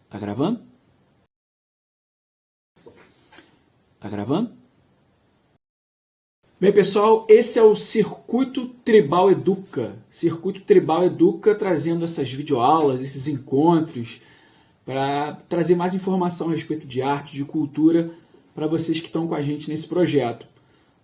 Tá gravando? Tá gravando? Bem, pessoal, esse é o Circuito Tribal Educa. Circuito Tribal Educa trazendo essas videoaulas, esses encontros, para trazer mais informação a respeito de arte, de cultura, para vocês que estão com a gente nesse projeto.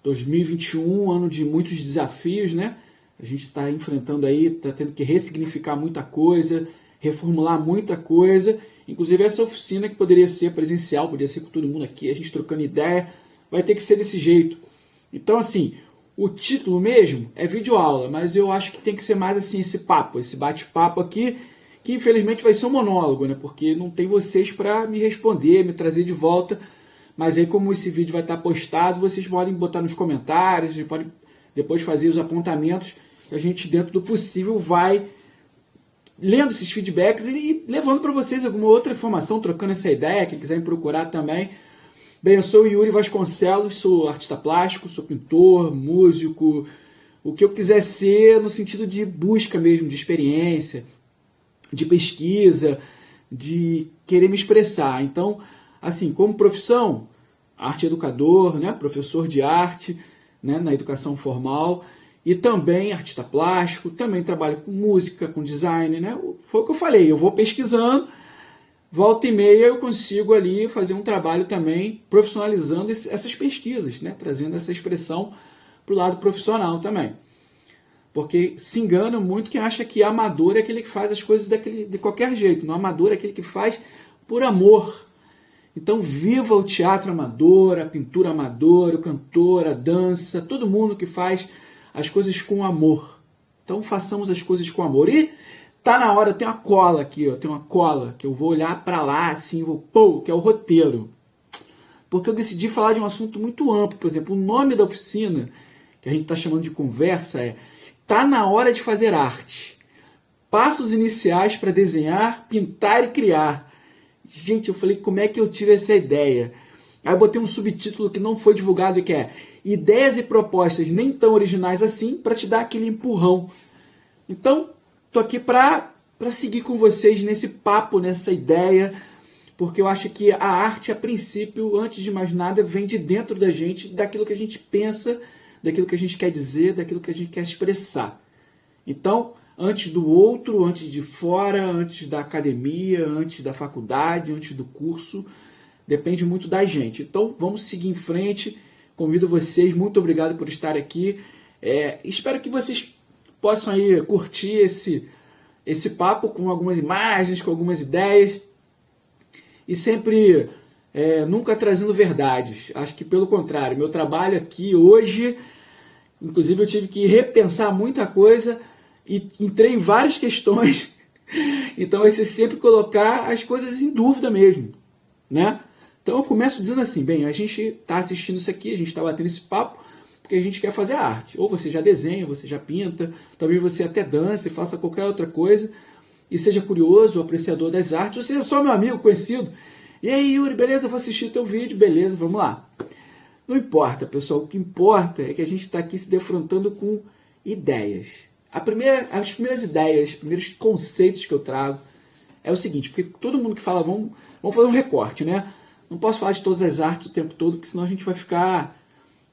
2021, ano de muitos desafios, né? A gente está enfrentando aí, está tendo que ressignificar muita coisa, reformular muita coisa. Inclusive essa oficina que poderia ser presencial, poderia ser com todo mundo aqui, a gente trocando ideia, vai ter que ser desse jeito. Então, assim, o título mesmo é videoaula, mas eu acho que tem que ser mais assim esse papo, esse bate-papo aqui, que infelizmente vai ser um monólogo, né? Porque não tem vocês para me responder, me trazer de volta. Mas aí, como esse vídeo vai estar postado, vocês podem botar nos comentários, podem depois fazer os apontamentos, que a gente, dentro do possível, vai lendo esses feedbacks e levando para vocês alguma outra informação, trocando essa ideia, quem quiser me procurar também. Bem, eu sou o Yuri Vasconcelos, sou artista plástico, sou pintor, músico, o que eu quiser ser no sentido de busca mesmo, de experiência, de pesquisa, de querer me expressar. Então, assim, como profissão, arte educador, né, professor de arte, né, na educação formal, e também artista plástico, também trabalho com música, com design, né? Foi o que eu falei, eu vou pesquisando, volta e meia eu consigo ali fazer um trabalho também profissionalizando essas pesquisas, né? Trazendo essa expressão para o lado profissional também. Porque se engana muito quem acha que amador é aquele que faz as coisas de qualquer jeito. Não, amador é aquele que faz por amor. Então viva o teatro amador, a pintura amadora, o cantor, a dança, todo mundo que faz as coisas com amor. Então façamos as coisas com amor. E tá na hora, eu tenho uma cola aqui, ó, tem uma cola que eu vou olhar para lá assim, vou pô, que é o roteiro. Porque eu decidi falar de um assunto muito amplo. Por exemplo, o nome da oficina, que a gente está chamando de conversa, é Tá na hora de fazer arte. Passos iniciais para desenhar, pintar e criar. Gente, eu falei, como é que eu tive essa ideia? Aí eu botei um subtítulo que não foi divulgado, que é Ideias e propostas nem tão originais assim, para te dar aquele empurrão. Então, tô aqui para seguir com vocês nesse papo, nessa ideia, porque eu acho que a arte, a princípio, antes de mais nada, vem de dentro da gente, daquilo que a gente pensa, daquilo que a gente quer dizer, daquilo que a gente quer expressar. Então, antes do outro, antes de fora, antes da academia, antes da faculdade, antes do curso, depende muito da gente. Então, vamos seguir em frente. Convido vocês, muito obrigado por estar aqui. Espero que vocês possam aí curtir esse papo com algumas imagens, com algumas ideias. E sempre, nunca trazendo verdades. Acho que pelo contrário, meu trabalho aqui hoje, inclusive eu tive que repensar muita coisa e entrei em várias questões. Então vai ser sempre colocar as coisas em dúvida mesmo, né? Então eu começo dizendo assim, bem, a gente está assistindo isso aqui, a gente está batendo esse papo, porque a gente quer fazer arte. Ou você já desenha, você já pinta, talvez você até dance, faça qualquer outra coisa, e seja curioso, apreciador das artes, ou seja só meu amigo, conhecido. E aí, Yuri, beleza, vou assistir o teu vídeo, beleza, vamos lá. Não importa, pessoal, o que importa é que a gente está aqui se defrontando com ideias. As primeiras ideias, os primeiros conceitos que eu trago é o seguinte, porque todo mundo que fala, vamos fazer um recorte, né? Não posso falar de todas as artes o tempo todo, porque senão a gente vai ficar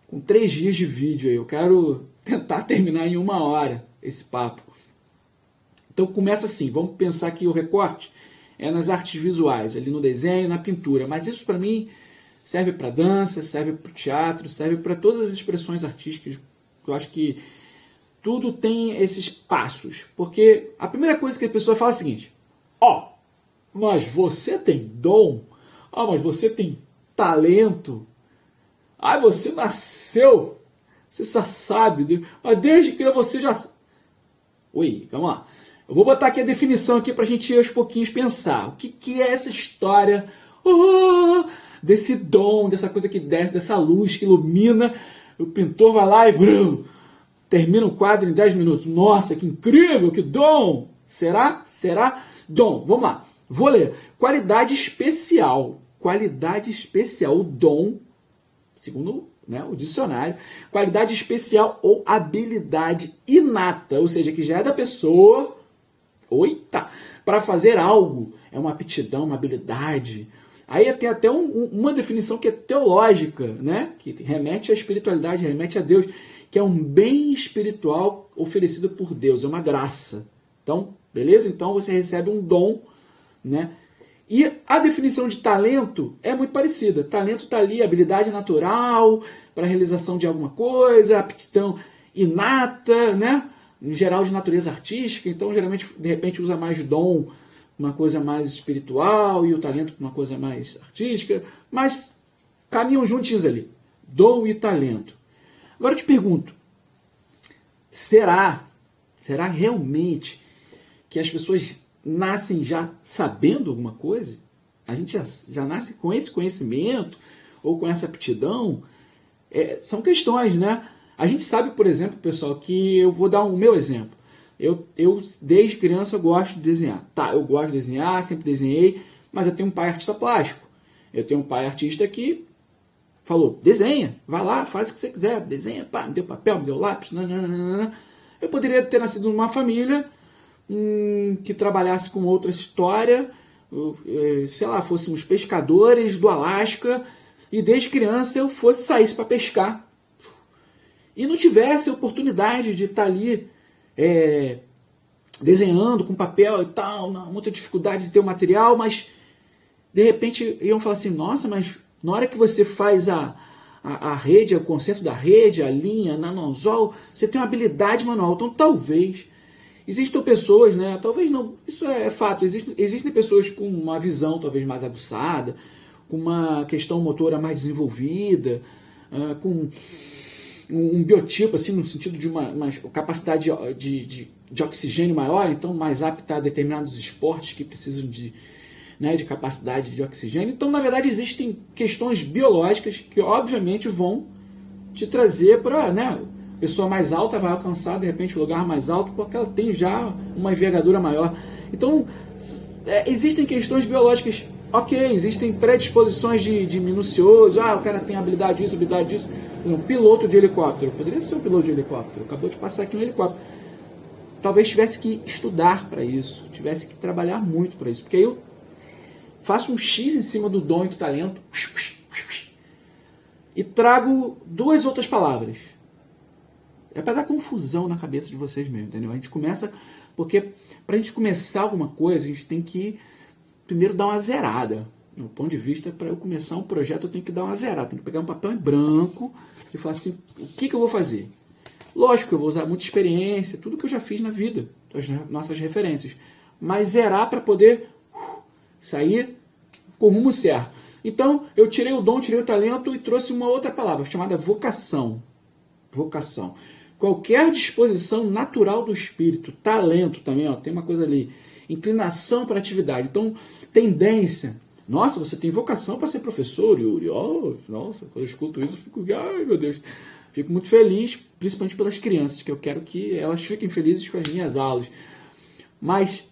com 3 dias de vídeo aí. Eu quero tentar terminar em 1 hora esse papo. Então começa assim, vamos pensar que o recorte é nas artes visuais, ali no desenho, na pintura. Mas isso para mim serve para dança, serve para o teatro, serve para todas as expressões artísticas. Eu acho que tudo tem esses passos. Porque a primeira coisa que a pessoa fala é a seguinte: ó, mas você tem dom? Ah, mas você tem talento? Ah, você nasceu? Você já sabe? Mas desde que você já... Oi, vamos lá. Eu vou botar aqui a definição aqui pra gente ir aos pouquinhos pensar. O que é essa história desse dom, dessa coisa que desce, dessa luz que ilumina, o pintor vai lá e termina o quadro em 10 minutos. Nossa, que incrível, que dom! Será? Será? Dom, vamos lá. Vou ler. Qualidade especial. Qualidade especial. O dom, segundo o dicionário, qualidade especial ou habilidade inata, ou seja, que já é da pessoa, para fazer algo. É uma aptidão, uma habilidade. Aí tem até uma definição que é teológica, né? Que remete à espiritualidade, remete a Deus, que é um bem espiritual oferecido por Deus, é uma graça. Então, beleza? Então você recebe um dom, né? E a definição de talento é muito parecida. Talento está ali, habilidade natural para a realização de alguma coisa, aptidão inata, né? Em geral de natureza artística, então geralmente de repente usa mais dom, uma coisa mais espiritual, e o talento uma coisa mais artística, mas caminham juntinhos ali, dom e talento. Agora eu te pergunto, será realmente que as pessoas nascem já sabendo alguma coisa? A gente já nasce com esse conhecimento ou com essa aptidão? São questões, né? A gente sabe, por exemplo, pessoal, que eu vou dar o meu exemplo. Eu desde criança, eu gosto de desenhar. Tá, eu gosto de desenhar, sempre desenhei, mas eu tenho um pai artista plástico. Eu tenho um pai artista que falou, desenha, vai lá, faz o que você quiser, desenha, pá, me deu papel, me deu lápis, nananana. Eu poderia ter nascido numa família que trabalhasse com outra história, sei lá, fôssemos pescadores do Alasca, e desde criança eu saísse para pescar. E não tivesse a oportunidade de estar ali desenhando com papel e tal, muita dificuldade de ter o material, mas de repente iam falar assim, nossa, mas na hora que você faz a rede, o conserto da rede, a linha, nanozol, você tem uma habilidade manual. Então talvez existam pessoas, né? Talvez não, isso é fato, existem pessoas com uma visão talvez mais aguçada, com uma questão motora mais desenvolvida, com um biotipo, assim, no sentido de uma capacidade de oxigênio maior, então mais apta a determinados esportes que precisam de capacidade de oxigênio. Então, na verdade, existem questões biológicas que, obviamente, vão te trazer para... a pessoa mais alta vai alcançar, de repente, o lugar mais alto, porque ela tem já uma envergadura maior. Então, existem questões biológicas, ok, existem predisposições de minucioso, o cara tem habilidade disso. Um piloto de helicóptero, poderia ser um piloto de helicóptero, acabou de passar aqui um helicóptero. Talvez tivesse que estudar para isso, tivesse que trabalhar muito para isso, porque aí eu faço um X em cima do dom e do talento e trago duas outras palavras. É para dar confusão na cabeça de vocês mesmo, entendeu? A gente começa, porque para a gente começar alguma coisa, a gente tem que primeiro dar uma zerada. Do ponto de vista, para eu começar um projeto, eu tenho que dar uma zerada, tenho que pegar um papel em branco e falar assim, o que eu vou fazer? Lógico que eu vou usar muita experiência, tudo que eu já fiz na vida, as nossas referências, mas zerar para poder sair com o rumo certo. Então, eu tirei o dom, tirei o talento e trouxe uma outra palavra, chamada vocação. Vocação. Qualquer disposição natural do espírito, talento também, tem uma coisa ali, inclinação para atividade. Então, tendência. Nossa, você tem vocação para ser professor, Yuri. Nossa, quando eu escuto isso, eu fico, ai meu Deus, fico muito feliz, principalmente pelas crianças, que eu quero que elas fiquem felizes com as minhas aulas. Mas,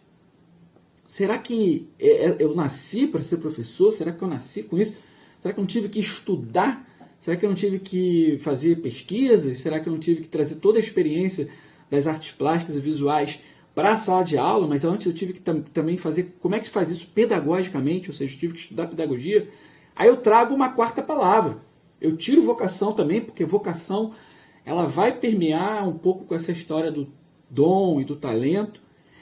será que eu nasci para ser professor? Será que eu nasci com isso? Será que eu não tive que estudar? Será que eu não tive que fazer pesquisas? Será que eu não tive que trazer toda a experiência das artes plásticas e visuais para a sala de aula? Mas antes eu tive que também fazer... Como é que se faz isso pedagogicamente? Ou seja, eu tive que estudar pedagogia. Aí eu trago uma quarta palavra. Eu tiro vocação também, porque vocação ela vai permear um pouco com essa história do dom e do talento.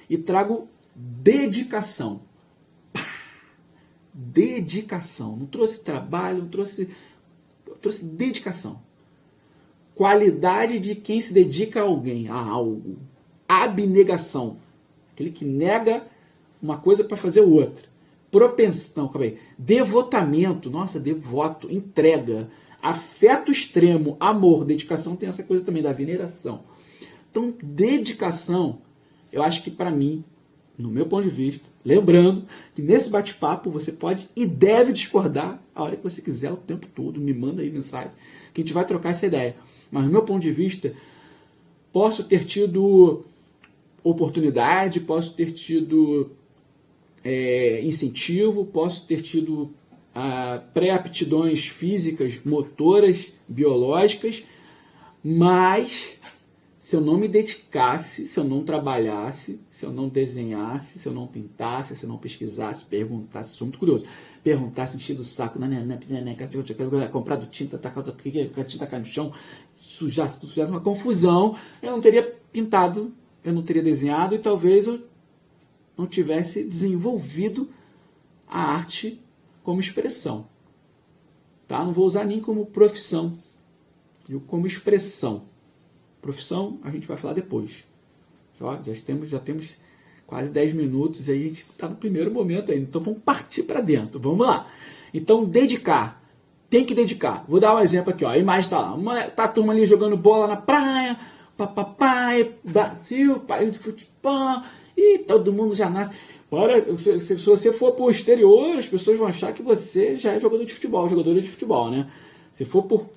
E trago dedicação. Pá! dedicação. Não trouxe trabalho, não trouxe dedicação. Qualidade de quem se dedica a alguém, a algo. Abnegação. Aquele que nega uma coisa para fazer outra. Propensão, calma aí. Devotamento, nossa, devoto, entrega. Afeto extremo, amor, dedicação, tem essa coisa também da veneração. Então, dedicação, eu acho que para mim, no meu ponto de vista, lembrando que nesse bate-papo você pode e deve discordar a hora que você quiser, o tempo todo, me manda aí mensagem, que a gente vai trocar essa ideia. Mas no meu ponto de vista, posso ter tido oportunidade, posso ter tido incentivo, posso ter tido pré-aptidões físicas, motoras, biológicas, mas se eu não me dedicasse, se eu não trabalhasse, se eu não desenhasse, se eu não pintasse, se eu não pesquisasse, perguntasse, sou muito curioso, perguntasse, encher do saco, comprado tinta, tacar tinta cai no chão, sujasse uma confusão, eu não teria pintado, eu não teria desenhado e talvez eu não tivesse desenvolvido a arte como expressão. Tá? Não vou usar nem como profissão, digo como expressão. Profissão a gente vai falar depois. Já temos quase 10 minutos e aí a gente está no primeiro momento ainda. Então vamos partir para dentro. Vamos lá. Então dedicar. Tem que dedicar. Vou dar um exemplo aqui. Ó. A imagem está lá. Tá a turma ali jogando bola na praia. Papai, Brasil, país de futebol. E todo mundo já nasce. Se você for para o exterior, as pessoas vão achar que você já é jogadora de futebol, né? Se for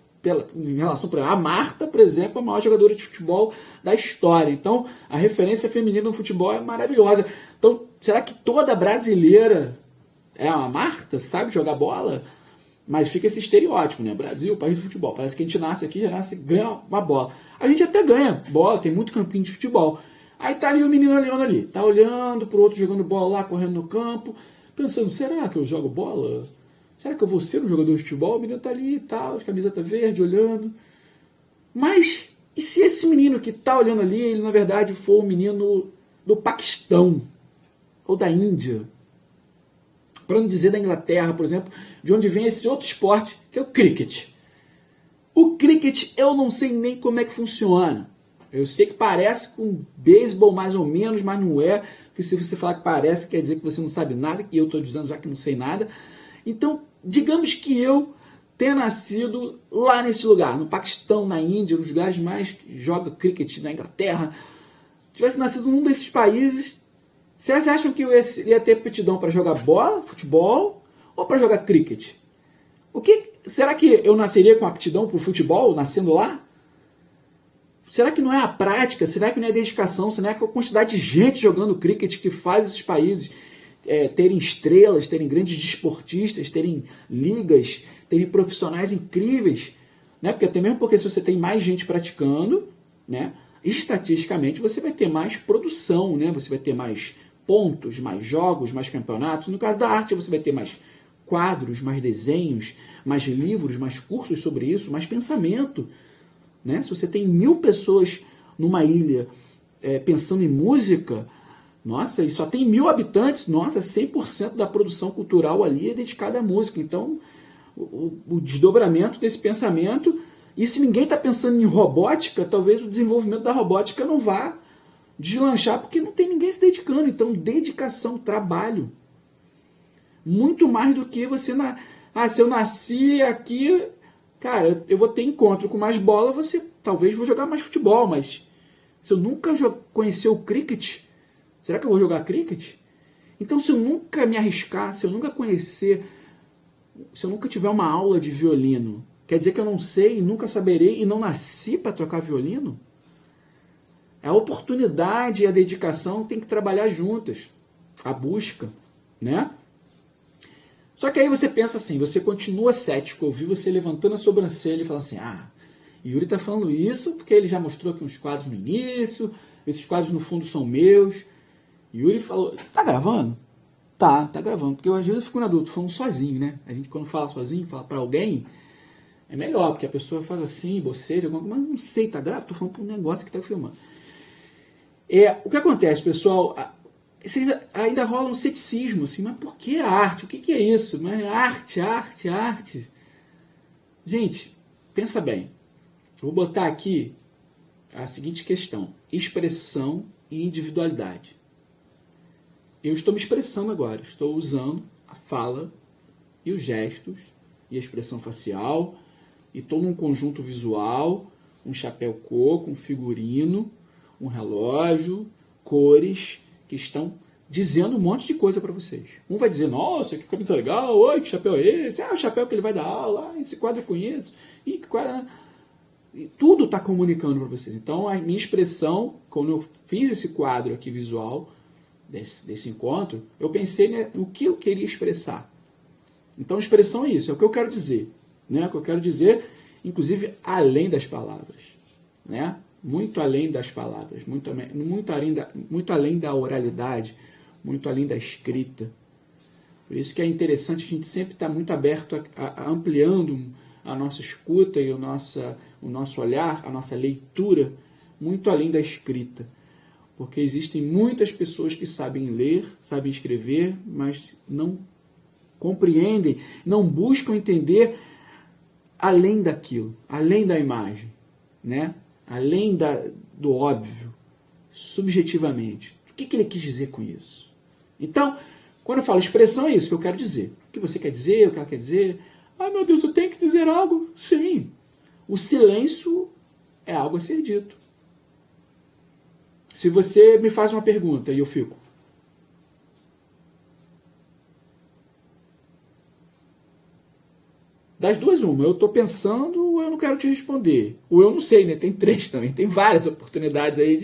em relação a Marta, por exemplo, a maior jogadora de futebol da história. Então, a referência feminina no futebol é maravilhosa. Então, será que toda brasileira é uma Marta? Sabe jogar bola? Mas fica esse estereótipo, né? Brasil, país do futebol. Parece que a gente nasce aqui, ganha uma bola. A gente até ganha bola, tem muito campinho de futebol. Aí tá ali o menino olhando ali. Tá olhando pro outro jogando bola lá, correndo no campo. Pensando, será que eu jogo bola? Será que eu vou ser um jogador de futebol? O menino tá ali e tal, de camiseta verde, olhando. Mas, e se esse menino que tá olhando ali, ele na verdade for um menino do Paquistão? Ou da Índia? Para não dizer da Inglaterra, por exemplo, de onde vem esse outro esporte, que é o cricket. O cricket eu não sei nem como é que funciona. Eu sei que parece com beisebol mais ou menos, mas não é. Porque se você falar que parece, quer dizer que você não sabe nada, que eu estou dizendo já que não sei nada. Então, digamos que eu tenha nascido lá nesse lugar, no Paquistão, na Índia, nos lugares mais que joga cricket, na Inglaterra. Tivesse nascido num desses países, vocês acham que eu ia ter aptidão para jogar bola, futebol, ou para jogar cricket? Será que eu nasceria com aptidão para o futebol, nascendo lá? Será que não é a prática? Será que não é a dedicação? Será que é a quantidade de gente jogando cricket que faz esses países terem estrelas, terem grandes desportistas, terem ligas, terem profissionais incríveis? Né? Até mesmo porque se você tem mais gente praticando, né, estatisticamente você vai ter mais produção, né? Você vai ter mais pontos, mais jogos, mais campeonatos. No caso da arte, você vai ter mais quadros, mais desenhos, mais livros, mais cursos sobre isso, mais pensamento. Né? Se você tem 1000 pessoas numa ilha pensando em música, nossa, e só tem 1000 habitantes, nossa, 100% da produção cultural ali é dedicada à música. Então, o desdobramento desse pensamento, e se ninguém está pensando em robótica, talvez o desenvolvimento da robótica não vá deslanchar, porque não tem ninguém se dedicando. Então, dedicação, trabalho. Muito mais do que você... se eu nasci aqui... Cara, eu vou ter encontro com mais bola, talvez vou jogar mais futebol, mas se eu nunca conhecer o cricket, será que eu vou jogar cricket? Então, se eu nunca me arriscar, se eu nunca conhecer, se eu nunca tiver uma aula de violino, quer dizer que eu não sei, nunca saberei e não nasci para tocar violino? A oportunidade e a dedicação tem que trabalhar juntas, a busca, né? Só que aí você pensa assim, você continua cético, eu vi você levantando a sobrancelha e falando assim, Yuri está falando isso porque ele já mostrou aqui uns quadros no início, esses quadros no fundo são meus. Yuri falou, tá gravando? Tá gravando, porque eu às vezes eu fico na dúvida, falando sozinho, né? A gente quando fala sozinho, fala para alguém, é melhor, porque a pessoa faz assim, boceja, mas não sei, tá gravando? Tô falando para um negócio que tá filmando. O que acontece, pessoal, ainda rola um ceticismo, assim, mas por que a arte? O que é isso? Mas arte. Gente, pensa bem. Eu vou botar aqui a seguinte questão: expressão e individualidade. Eu estou me expressando agora, estou usando a fala e os gestos e a expressão facial e todo um conjunto visual, um chapéu coco, um figurino, um relógio, cores que estão dizendo um monte de coisa para vocês. Um vai dizer, nossa, que camisa legal, oi, que chapéu é esse? Ah, o chapéu que ele vai dar aula, esse quadro eu conheço. E que quadro... Tudo está comunicando para vocês. Então, a minha expressão, quando eu fiz esse quadro aqui visual, desse encontro, eu pensei no que eu queria expressar. Então, expressão é isso, é o que eu quero dizer. Né? O que eu quero dizer, inclusive, além das palavras. Né? Muito além das palavras, muito além da oralidade, muito além da escrita. Por isso que é interessante a gente sempre estar muito aberto a ampliando a nossa escuta e o nosso olhar, a nossa leitura, muito além da escrita. Porque existem muitas pessoas que sabem ler, sabem escrever, mas não compreendem, não buscam entender além daquilo, além da imagem, né? Além do óbvio, subjetivamente. O que ele quis dizer com isso? Então, quando eu falo expressão, é isso que eu quero dizer. O que você quer dizer, o que ela quer dizer. Ah, meu Deus, eu tenho que dizer algo? Sim. O silêncio é algo a ser dito. Se você me faz uma pergunta e eu fico... Das duas, uma. Eu estou pensando ou eu não quero te responder. Ou eu não sei, né? Tem 3 também. Tem várias oportunidades aí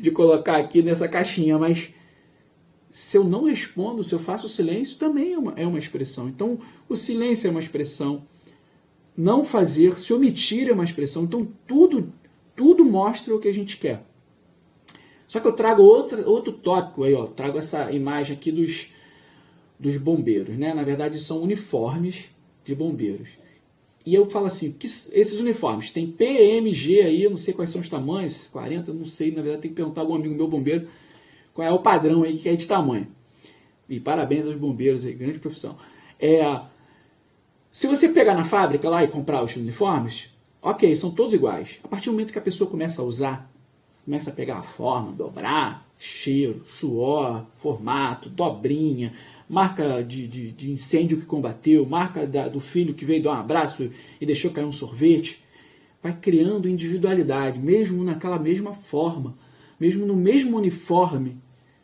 de colocar aqui nessa caixinha. Mas se eu não respondo, se eu faço silêncio, também é uma expressão. Então, o silêncio é uma expressão. Não fazer, se omitir é uma expressão. Então, tudo mostra o que a gente quer. Só que eu trago outro tópico aí, ó. Trago essa imagem aqui dos bombeiros, né? Na verdade, são uniformes de bombeiros. E eu falo assim, que esses uniformes, tem PMG aí, eu não sei quais são os tamanhos, 40, não sei, na verdade tem que perguntar a algum amigo meu bombeiro qual é o padrão aí que é de tamanho. E parabéns aos bombeiros aí, grande profissão. Se você pegar na fábrica lá e comprar os uniformes, ok, são todos iguais. A partir do momento que a pessoa começa a usar, começa a pegar a forma, dobrar, cheiro, suor, formato, dobrinha, marca de incêndio que combateu, marca do filho que veio dar um abraço e deixou cair um sorvete, vai criando individualidade, mesmo naquela mesma forma, mesmo no mesmo uniforme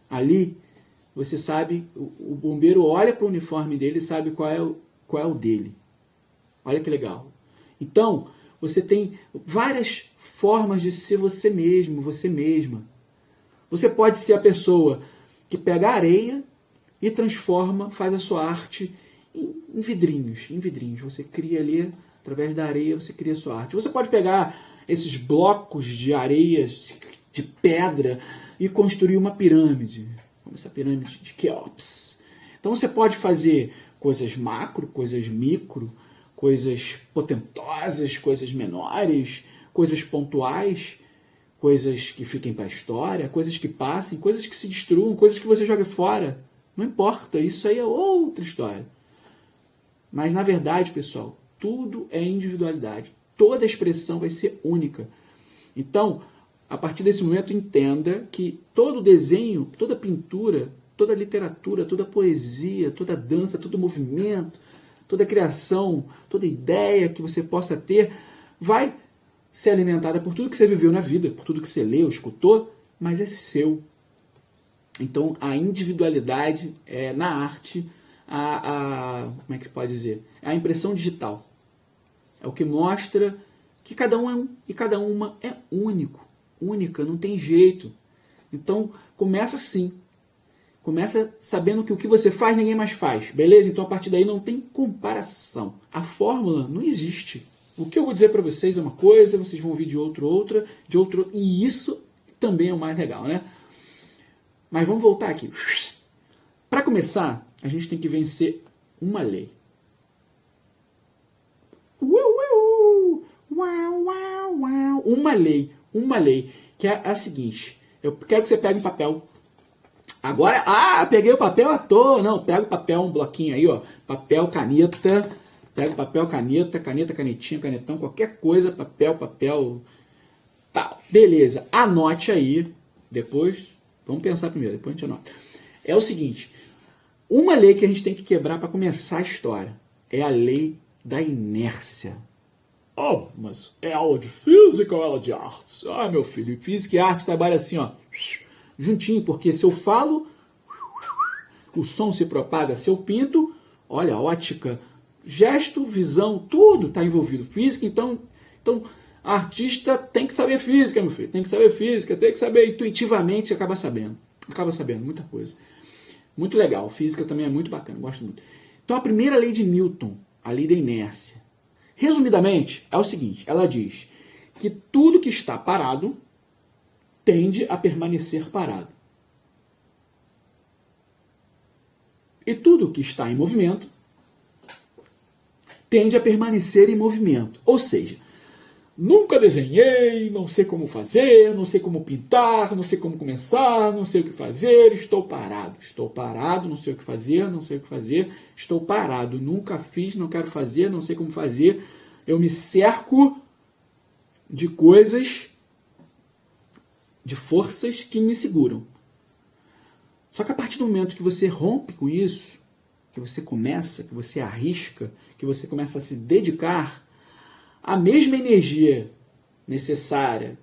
ali, você sabe, o bombeiro olha para o uniforme dele e sabe qual é o dele. Olha que legal. Então, você tem várias formas de ser você mesmo, você mesma. Você pode ser a pessoa que pega a areia e transforma, faz a sua arte em vidrinhos. Você cria ali, através da areia, você cria a sua arte. Você pode pegar esses blocos de areias, de pedra, e construir uma pirâmide, como essa pirâmide de Quéops. Então você pode fazer coisas macro, coisas micro, coisas potentosas, coisas menores, coisas pontuais, coisas que fiquem para a história, coisas que passem, coisas que se destruam, coisas que você joga fora. Não importa, isso aí é outra história. Mas, na verdade, pessoal, tudo é individualidade. Toda expressão vai ser única. Então, a partir desse momento, entenda que todo desenho, toda pintura, toda literatura, toda poesia, toda dança, todo movimento, toda criação, toda ideia que você possa ter, vai ser alimentada por tudo que você viveu na vida, por tudo que você leu, escutou, mas é seu. Então, a individualidade na arte, como é que pode dizer? A impressão digital. É o que mostra que cada um e cada uma é única, não tem jeito. Então, começa assim. Começa sabendo que o que você faz, ninguém mais faz. Beleza? Então, a partir daí, não tem comparação. A fórmula não existe. O que eu vou dizer para vocês é uma coisa, vocês vão ouvir de outra, e isso também é o mais legal, né? Mas vamos voltar aqui. Para começar, a gente tem que vencer uma lei. Uma lei, que é a seguinte. Eu quero que você pegue um papel, Agora, peguei o papel à toa. Não, pega o papel, um bloquinho aí, ó. Papel, caneta. Pega o papel, caneta, canetinha, canetão, qualquer coisa, papel, tal. Beleza, anote aí. Depois, vamos pensar primeiro, depois a gente anota. É o seguinte, uma lei que a gente tem que quebrar para começar a história é a lei da inércia. Oh, mas é aula de física ou aula de artes? Ah, meu filho, física e arte trabalham assim, ó, juntinho, porque se eu falo, o som se propaga. Se eu pinto, olha, ótica, gesto, visão, tudo está envolvido. Física, então, artista tem que saber física, meu filho. Tem que saber física, tem que saber intuitivamente, acaba sabendo muita coisa. Muito legal. Física também é muito bacana, gosto muito. Então, a primeira lei de Newton, a lei da inércia. Resumidamente, é o seguinte, ela diz que tudo que está parado tende a permanecer parado. E tudo que está em movimento tende a permanecer em movimento. Ou seja, nunca desenhei, não sei como fazer, não sei como pintar, não sei como começar, não sei o que fazer, estou parado, não sei o que fazer, estou parado, nunca fiz, não quero fazer, não sei como fazer, eu me cerco de coisas, de forças que me seguram. Só que a partir do momento que você rompe com isso, que você arrisca, que você começa a se dedicar, a mesma energia necessária,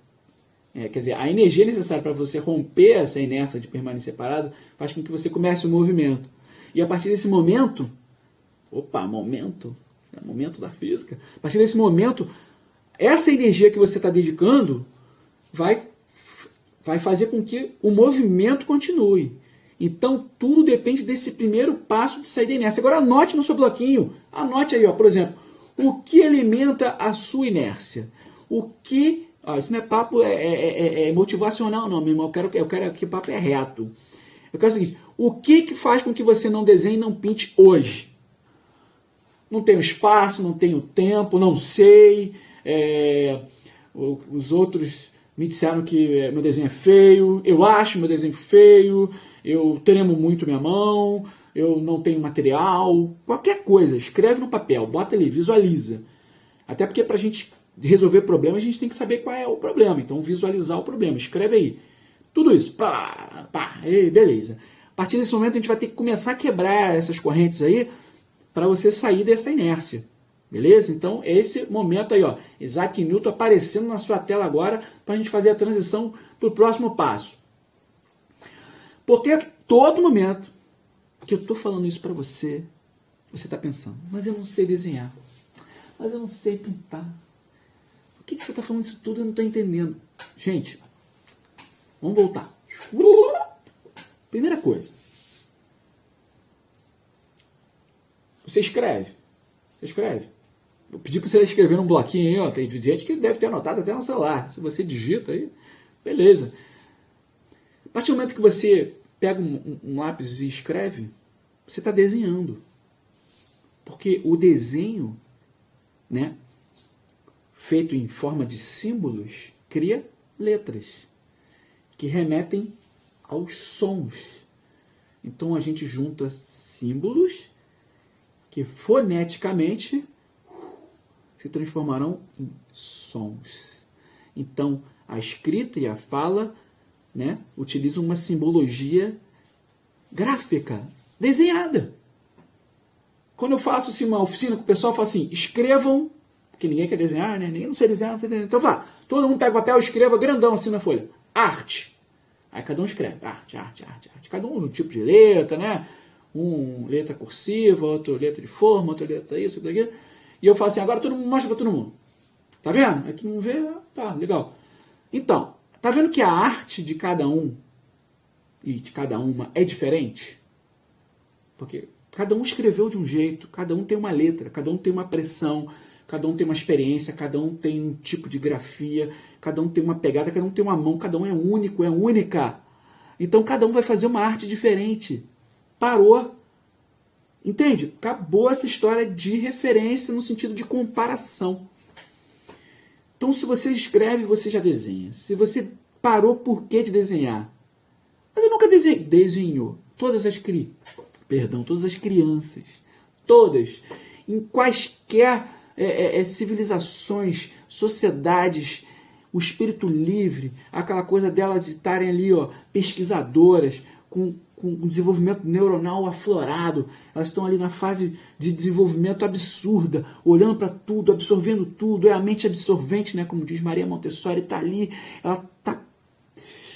quer dizer, a energia necessária para você romper essa inércia de permanecer parado, faz com que você comece o movimento. E a partir desse momento, momento da física, a partir desse momento, essa energia que você está dedicando vai fazer com que o movimento continue. Então, tudo depende desse primeiro passo de sair da inércia. Agora, anote no seu bloquinho, anote aí, ó, por exemplo, o que alimenta a sua inércia? O que... isso não é papo motivacional, não, meu irmão. Eu quero que o papo é reto. Eu quero o seguinte, o que faz com que você não desenhe e não pinte hoje? Não tenho espaço, não tenho tempo, não sei. Os outros me disseram que meu desenho é feio, eu acho meu desenho feio, eu tremo muito minha mão, eu não tenho material, qualquer coisa, escreve no papel, bota ali, visualiza. Até porque para a gente resolver problema, a gente tem que saber qual é o problema, então visualizar o problema, escreve aí. Tudo isso, beleza. A partir desse momento a gente vai ter que começar a quebrar essas correntes aí para você sair dessa inércia. Beleza? Então, esse momento aí, ó, Isaac Newton aparecendo na sua tela agora para a gente fazer a transição para o próximo passo. Porque todo momento que eu estou falando isso para você, você está pensando, mas eu não sei desenhar, mas eu não sei pintar. Por que você está falando isso tudo? Eu não estou entendendo. Gente, vamos voltar. Primeira coisa. Você escreve. Eu pedi para você escrever num bloquinho aí, ó. Tem gente que deve ter anotado até no celular. Se você digita aí, beleza. A partir do momento que você pega um lápis e escreve, você está desenhando. Porque o desenho, né, feito em forma de símbolos, cria letras que remetem aos sons. Então a gente junta símbolos que foneticamente se transformarão em sons. Então, a escrita e a fala, né, utilizam uma simbologia gráfica, desenhada. Quando eu faço assim, uma oficina com o pessoal, eu falo assim, escrevam, porque ninguém quer desenhar, né? Ninguém não sei desenhar, não sei desenhar. Então, todo mundo pega o papel e escreva grandão assim na folha. Arte. Aí cada um escreve. Arte. Cada um usa um tipo de letra, né? Um letra cursiva, outro letra de forma, outra letra isso, outra aquilo. E eu falo assim, agora todo mundo mostra para todo mundo. Tá vendo? Aí todo mundo vê, tá, legal. Então, tá vendo que a arte de cada um e de cada uma é diferente? Porque cada um escreveu de um jeito, cada um tem uma letra, cada um tem uma pressão, cada um tem uma experiência, cada um tem um tipo de grafia, cada um tem uma pegada, cada um tem uma mão, cada um é único, é única. Então cada um vai fazer uma arte diferente. Parou. Entende? Acabou essa história de referência no sentido de comparação. Então, se você escreve, você já desenha. Se você parou, por que de desenhar? Mas ele nunca desenhou. Todas as crianças, todas, em quaisquer civilizações, sociedades, o espírito livre, aquela coisa delas de estarem ali, pesquisadoras, com desenvolvimento neuronal aflorado, elas estão ali na fase de desenvolvimento absurda, olhando para tudo, absorvendo tudo, é a mente absorvente, né? Como diz Maria Montessori, está ali, ela está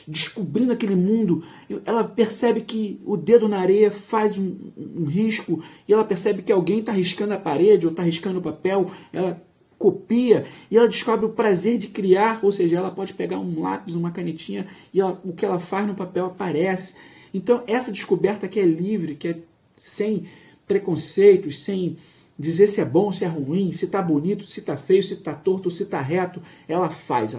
descobrindo aquele mundo, ela percebe que o dedo na areia faz um risco, e ela percebe que alguém está riscando a parede, ou está riscando o papel, ela copia, e ela descobre o prazer de criar, ou seja, ela pode pegar um lápis, uma canetinha, e o que ela faz no papel aparece. Então, essa descoberta que é livre, que é sem preconceitos, sem dizer se é bom, se é ruim, se está bonito, se está feio, se está torto, se está reto, ela faz,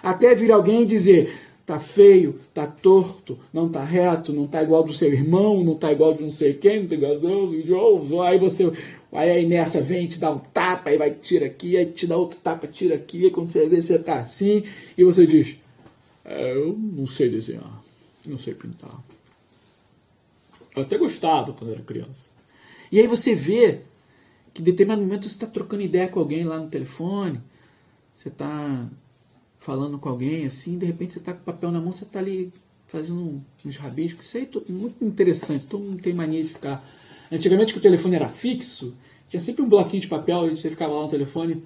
até vir alguém dizer, tá feio, tá torto, não tá reto, não tá igual do seu irmão, não tá igual de não sei quem, não tá igual do... Aí você... Aí nessa vem, te dá um tapa, aí vai, tira aqui, aí te dá outro tapa, tira aqui, aí quando você vê, você tá assim, e você diz... eu não sei desenhar, não sei pintar. Eu até gostava quando era criança. E aí você vê que em determinado momento você está trocando ideia com alguém lá no telefone, você está falando com alguém assim, de repente você está com o papel na mão, você está ali fazendo uns rabiscos. Isso aí é muito interessante, todo mundo tem mania de ficar... Antigamente que o telefone era fixo, tinha sempre um bloquinho de papel e você ficava lá no telefone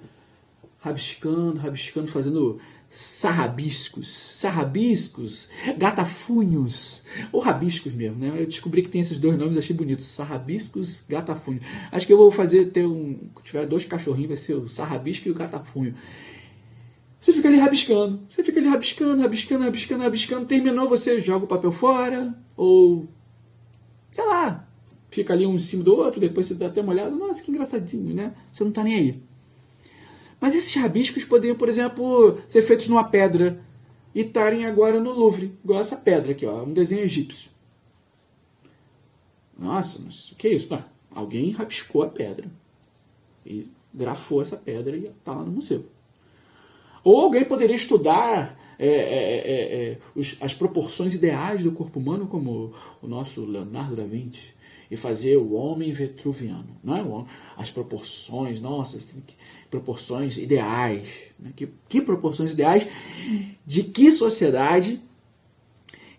rabiscando, fazendo... sarrabiscos, gatafunhos, ou rabiscos mesmo, né? Eu descobri que tem esses dois nomes, achei bonitos, sarrabiscos, gatafunhos. Acho que eu vou fazer, quando tiver 2 cachorrinhos, vai ser o sarrabisco e o gatafunho. Você fica ali rabiscando, terminou, você joga o papel fora, ou, sei lá, fica ali um em cima do outro, depois você dá até uma olhada, nossa, que engraçadinho, né? Você não tá nem aí. Mas esses rabiscos poderiam, por exemplo, ser feitos numa pedra e estarem agora no Louvre, igual essa pedra aqui, um desenho egípcio. Nossa, mas o que é isso? Não, alguém rabiscou a pedra e grafou essa pedra e está lá no museu. Ou alguém poderia estudar as proporções ideais do corpo humano, como o nosso Leonardo da Vinci, e fazer o homem vitruviano, não é? As proporções, nossa, proporções ideais. Né? Que proporções ideais? De que sociedade?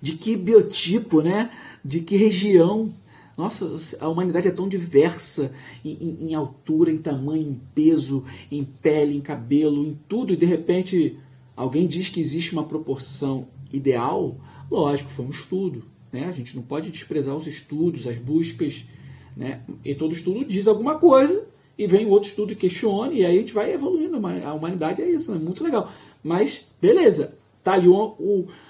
De que biotipo? Né? De que região? Nossa, a humanidade é tão diversa em altura, em tamanho, em peso, em pele, em cabelo, em tudo, e de repente alguém diz que existe uma proporção ideal. Lógico, foi um estudo. Né? A gente não pode desprezar os estudos, as buscas, né? E todo estudo diz alguma coisa, e vem outro estudo e questiona, e aí a gente vai evoluindo. A humanidade é isso, é muito legal. Mas, beleza, tá ali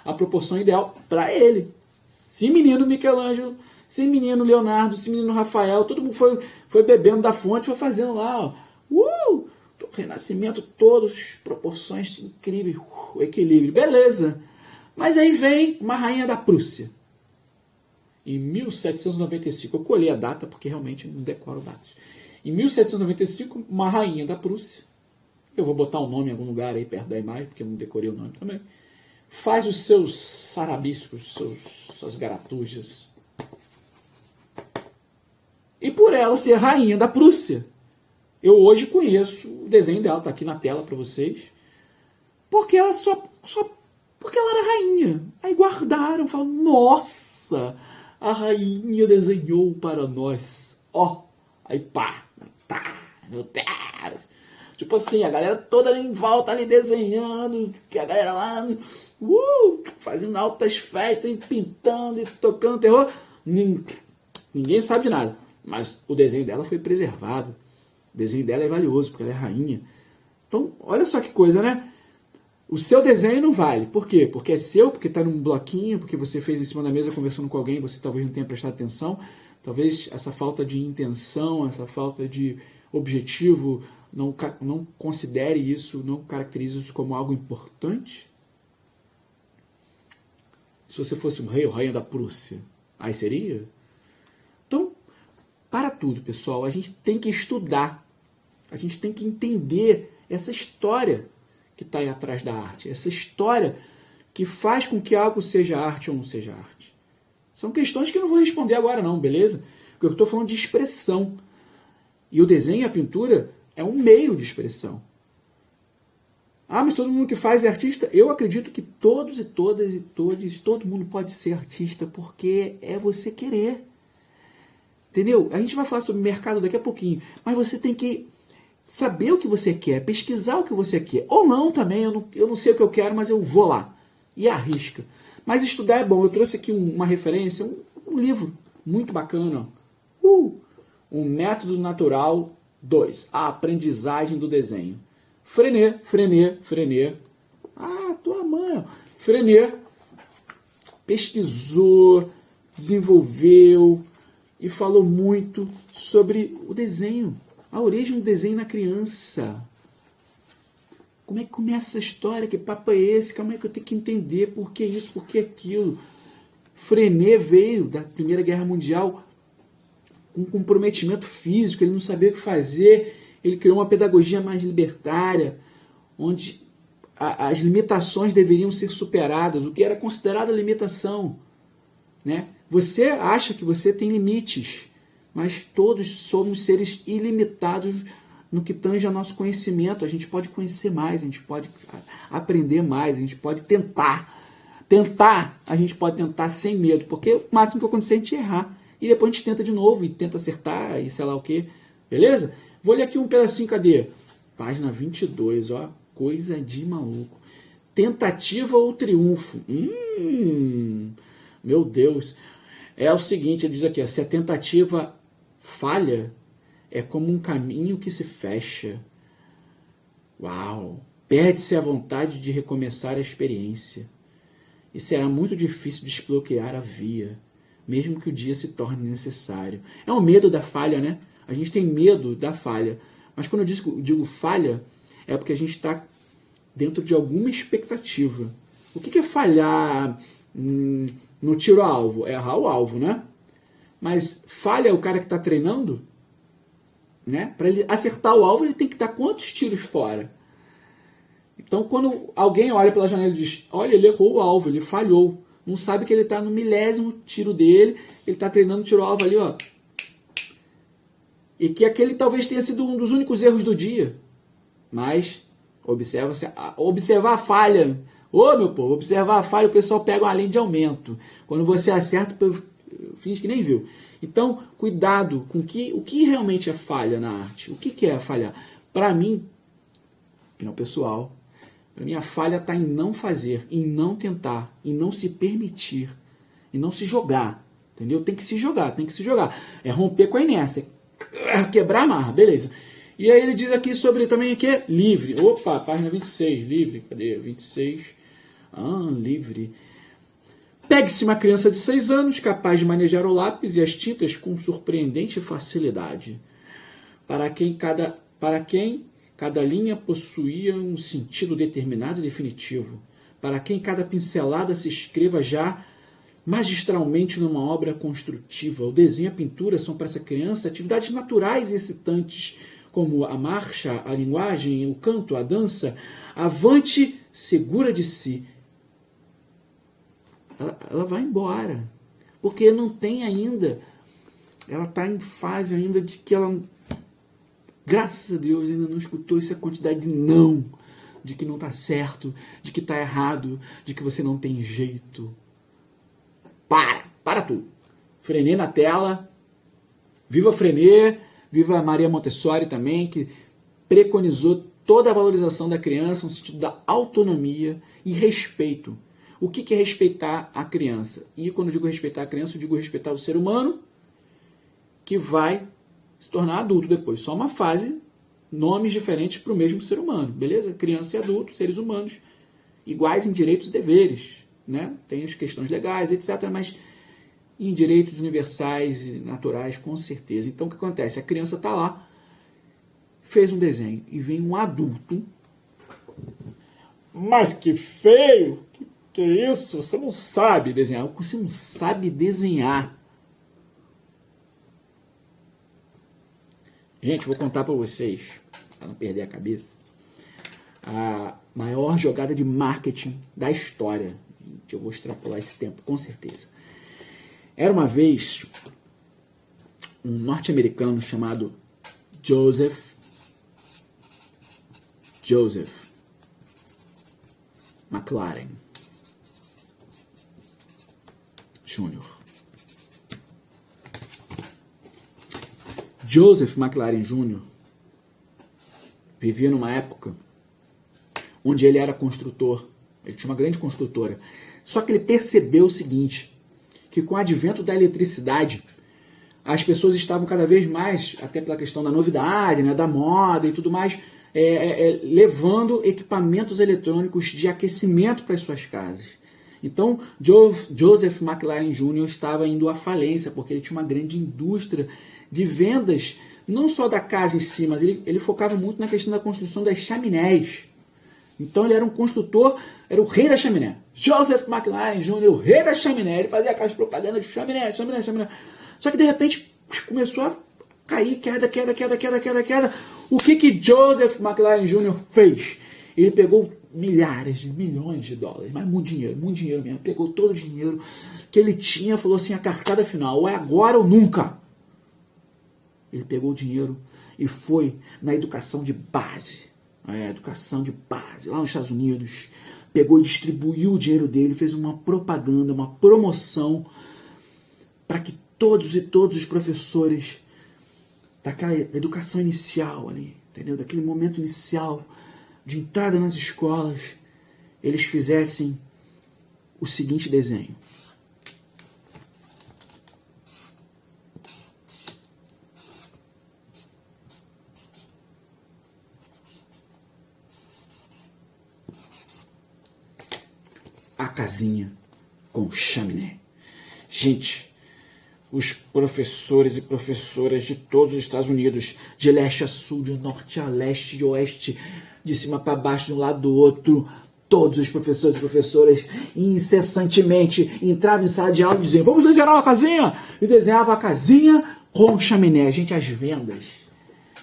a proporção ideal para ele. Se menino Michelangelo, se menino Leonardo, se menino Rafael, todo mundo foi bebendo da fonte, foi fazendo lá, o Renascimento, todas proporções incríveis, o equilíbrio, beleza. Mas aí vem uma rainha da Prússia. Em 1795, eu colhei a data porque realmente não decoro datas. Em 1795, uma rainha da Prússia, eu vou botar o nome em algum lugar aí perto da imagem, porque eu não decorei o nome também, faz os seus sarabiscos, suas garatujas. E por ela ser rainha da Prússia, eu hoje conheço o desenho dela, está aqui na tela para vocês, porque ela porque ela era rainha. Aí guardaram, falaram, nossa, a rainha desenhou para nós. Aí pá, tá, meu Deus. Tipo assim, a galera toda ali em volta ali desenhando, que a galera lá, fazendo altas festas, pintando e tocando terror. Ninguém sabe de nada. Mas o desenho dela foi preservado. O desenho dela é valioso, porque ela é rainha. Então, olha só que coisa, né? O seu desenho não vale. Por quê? Porque é seu, porque está num bloquinho, porque você fez em cima da mesa conversando com alguém, você talvez não tenha prestado atenção. Talvez essa falta de intenção, essa falta de objetivo, não considere isso, não caracterize isso como algo importante. Se você fosse um rei ou rainha da Prússia, aí seria? Então, para tudo, pessoal, a gente tem que estudar. A gente tem que entender essa história que está aí atrás da arte. Essa história que faz com que algo seja arte ou não seja arte? São questões que eu não vou responder agora não, beleza? Porque eu estou falando de expressão. E o desenho e a pintura é um meio de expressão. Ah, mas todo mundo que faz é artista? Eu acredito que todos e todas e todos, todo mundo pode ser artista, porque é você querer. Entendeu? A gente vai falar sobre mercado daqui a pouquinho, mas você tem que saber o que você quer, pesquisar o que você quer. Ou não também, eu não sei o que eu quero, mas eu vou lá e arrisca. Mas estudar é bom. Eu trouxe aqui uma referência, um livro muito bacana. Um Método Natural 2, a aprendizagem do desenho. Frenet. Ah, tua mãe. Frenet pesquisou, desenvolveu e falou muito sobre o desenho, a origem do desenho na criança. Como é que começa essa história? Que papo é esse? Como é que eu tenho que entender por que isso, por que aquilo? Frenet veio da Primeira Guerra Mundial com comprometimento físico, ele não sabia o que fazer, ele criou uma pedagogia mais libertária, onde as limitações deveriam ser superadas, o que era considerado limitação. Né? Você acha que você tem limites, mas todos somos seres ilimitados no que tange ao nosso conhecimento. A gente pode conhecer mais, a gente pode aprender mais, a gente pode tentar. A gente pode tentar sem medo, porque o máximo que acontecer é a gente errar. E depois a gente tenta de novo e tenta acertar e sei lá o que. Beleza? Vou ler aqui um pedacinho, cadê? Página 22, ó. Coisa de maluco. Tentativa ou triunfo? Meu Deus. É o seguinte, ele diz aqui, ó, se a tentativa falha, é como um caminho que se fecha. Uau! Perde-se a vontade de recomeçar a experiência. E será muito difícil desbloquear a via, mesmo que o dia se torne necessário. É o medo da falha, né? A gente tem medo da falha. Mas quando eu digo falha, é porque a gente está dentro de alguma expectativa. O que é falhar no tiro a alvo? É errar o alvo, né? Mas falha o cara que está treinando, né? Para ele acertar o alvo, ele tem que dar quantos tiros fora? Então, quando alguém olha pela janela e diz, olha, ele errou o alvo, ele falhou. Não sabe que ele está no milésimo tiro dele, ele está treinando tiro alvo ali, ó. E que aquele talvez tenha sido um dos únicos erros do dia. Mas, observar a falha. Ô, meu povo, observar a falha, o pessoal pega uma linha de aumento. Quando você acerta, finge que nem viu. Então, cuidado com o que realmente é falha na arte. O que é falhar? Para mim, opinião pessoal, para mim a falha está em não fazer, em não tentar, em não se permitir, em não se jogar. Entendeu? Tem que se jogar. É romper com a inércia, é quebrar a marra, beleza. E aí ele diz aqui sobre também aqui, livre. Opa, página 26, livre. Cadê? 26. Livre. Pegue-se uma criança de 6 anos, capaz de manejar o lápis e as tintas com surpreendente facilidade. Para quem cada linha possuía um sentido determinado e definitivo. Para quem cada pincelada se escreva já magistralmente numa obra construtiva. O desenho e a pintura são para essa criança atividades naturais e excitantes, como a marcha, a linguagem, o canto, a dança, avante, segura de si. Ela vai embora, porque não tem ainda, ela está em fase ainda de que ela, graças a Deus, ainda não escutou essa quantidade de não, de que não está certo, de que está errado, de que você não tem jeito. Para tudo. Frenet na tela, viva Frenet, viva Maria Montessori também, que preconizou toda a valorização da criança no sentido da autonomia e respeito. O que é respeitar a criança? E quando eu digo respeitar a criança, eu digo respeitar o ser humano que vai se tornar adulto depois. Só uma fase, nomes diferentes para o mesmo ser humano, beleza? Criança e adulto, seres humanos, iguais em direitos e deveres, né? Tem as questões legais, etc., mas em direitos universais e naturais, com certeza. Então, o que acontece? A criança está lá, fez um desenho, e vem um adulto. Mas que feio! Que isso? Você não sabe desenhar. Você não sabe desenhar. Gente, vou contar para vocês, para não perder a cabeça, a maior jogada de marketing da história. que eu vou extrapolar esse tempo, com certeza. Era uma vez um norte-americano chamado Joseph McLaren Jr. Joseph McLaren Jr. vivia numa época onde ele era construtor, ele tinha uma grande construtora. Só que ele percebeu o seguinte, que com o advento da eletricidade, as pessoas estavam cada vez mais, até pela questão da novidade, né, da moda e tudo mais, levando equipamentos eletrônicos de aquecimento para as suas casas. Então, Joseph McLaren Jr. estava indo à falência, porque ele tinha uma grande indústria de vendas, não só da casa em si, mas ele focava muito na questão da construção das chaminés. Então ele era um construtor, era o rei da chaminé. Joseph McLaren Jr., o rei da chaminé. Ele fazia aquelas propagandas de chaminé. Só que de repente começou a cair, queda. O que Joseph McLaren Jr. fez? Ele pegou milhares de milhões de dólares, mas muito dinheiro mesmo. Pegou todo o dinheiro que ele tinha, falou assim, a cartada final, ou é agora ou nunca. Ele pegou o dinheiro e foi na educação de base. Educação de base, lá nos Estados Unidos. Pegou e distribuiu o dinheiro dele, fez uma propaganda, uma promoção para que todos os professores daquela educação inicial ali, entendeu? Daquele momento inicial de entrada nas escolas, eles fizessem o seguinte desenho. A casinha com chaminé. Gente, os professores e professoras de todos os Estados Unidos, de leste a sul, de norte a leste, de oeste, de cima para baixo, de um lado do outro, todos os professores e professoras incessantemente entravam em sala de aula e diziam, vamos desenhar uma casinha! E desenhava a casinha com chaminé. Gente, as vendas.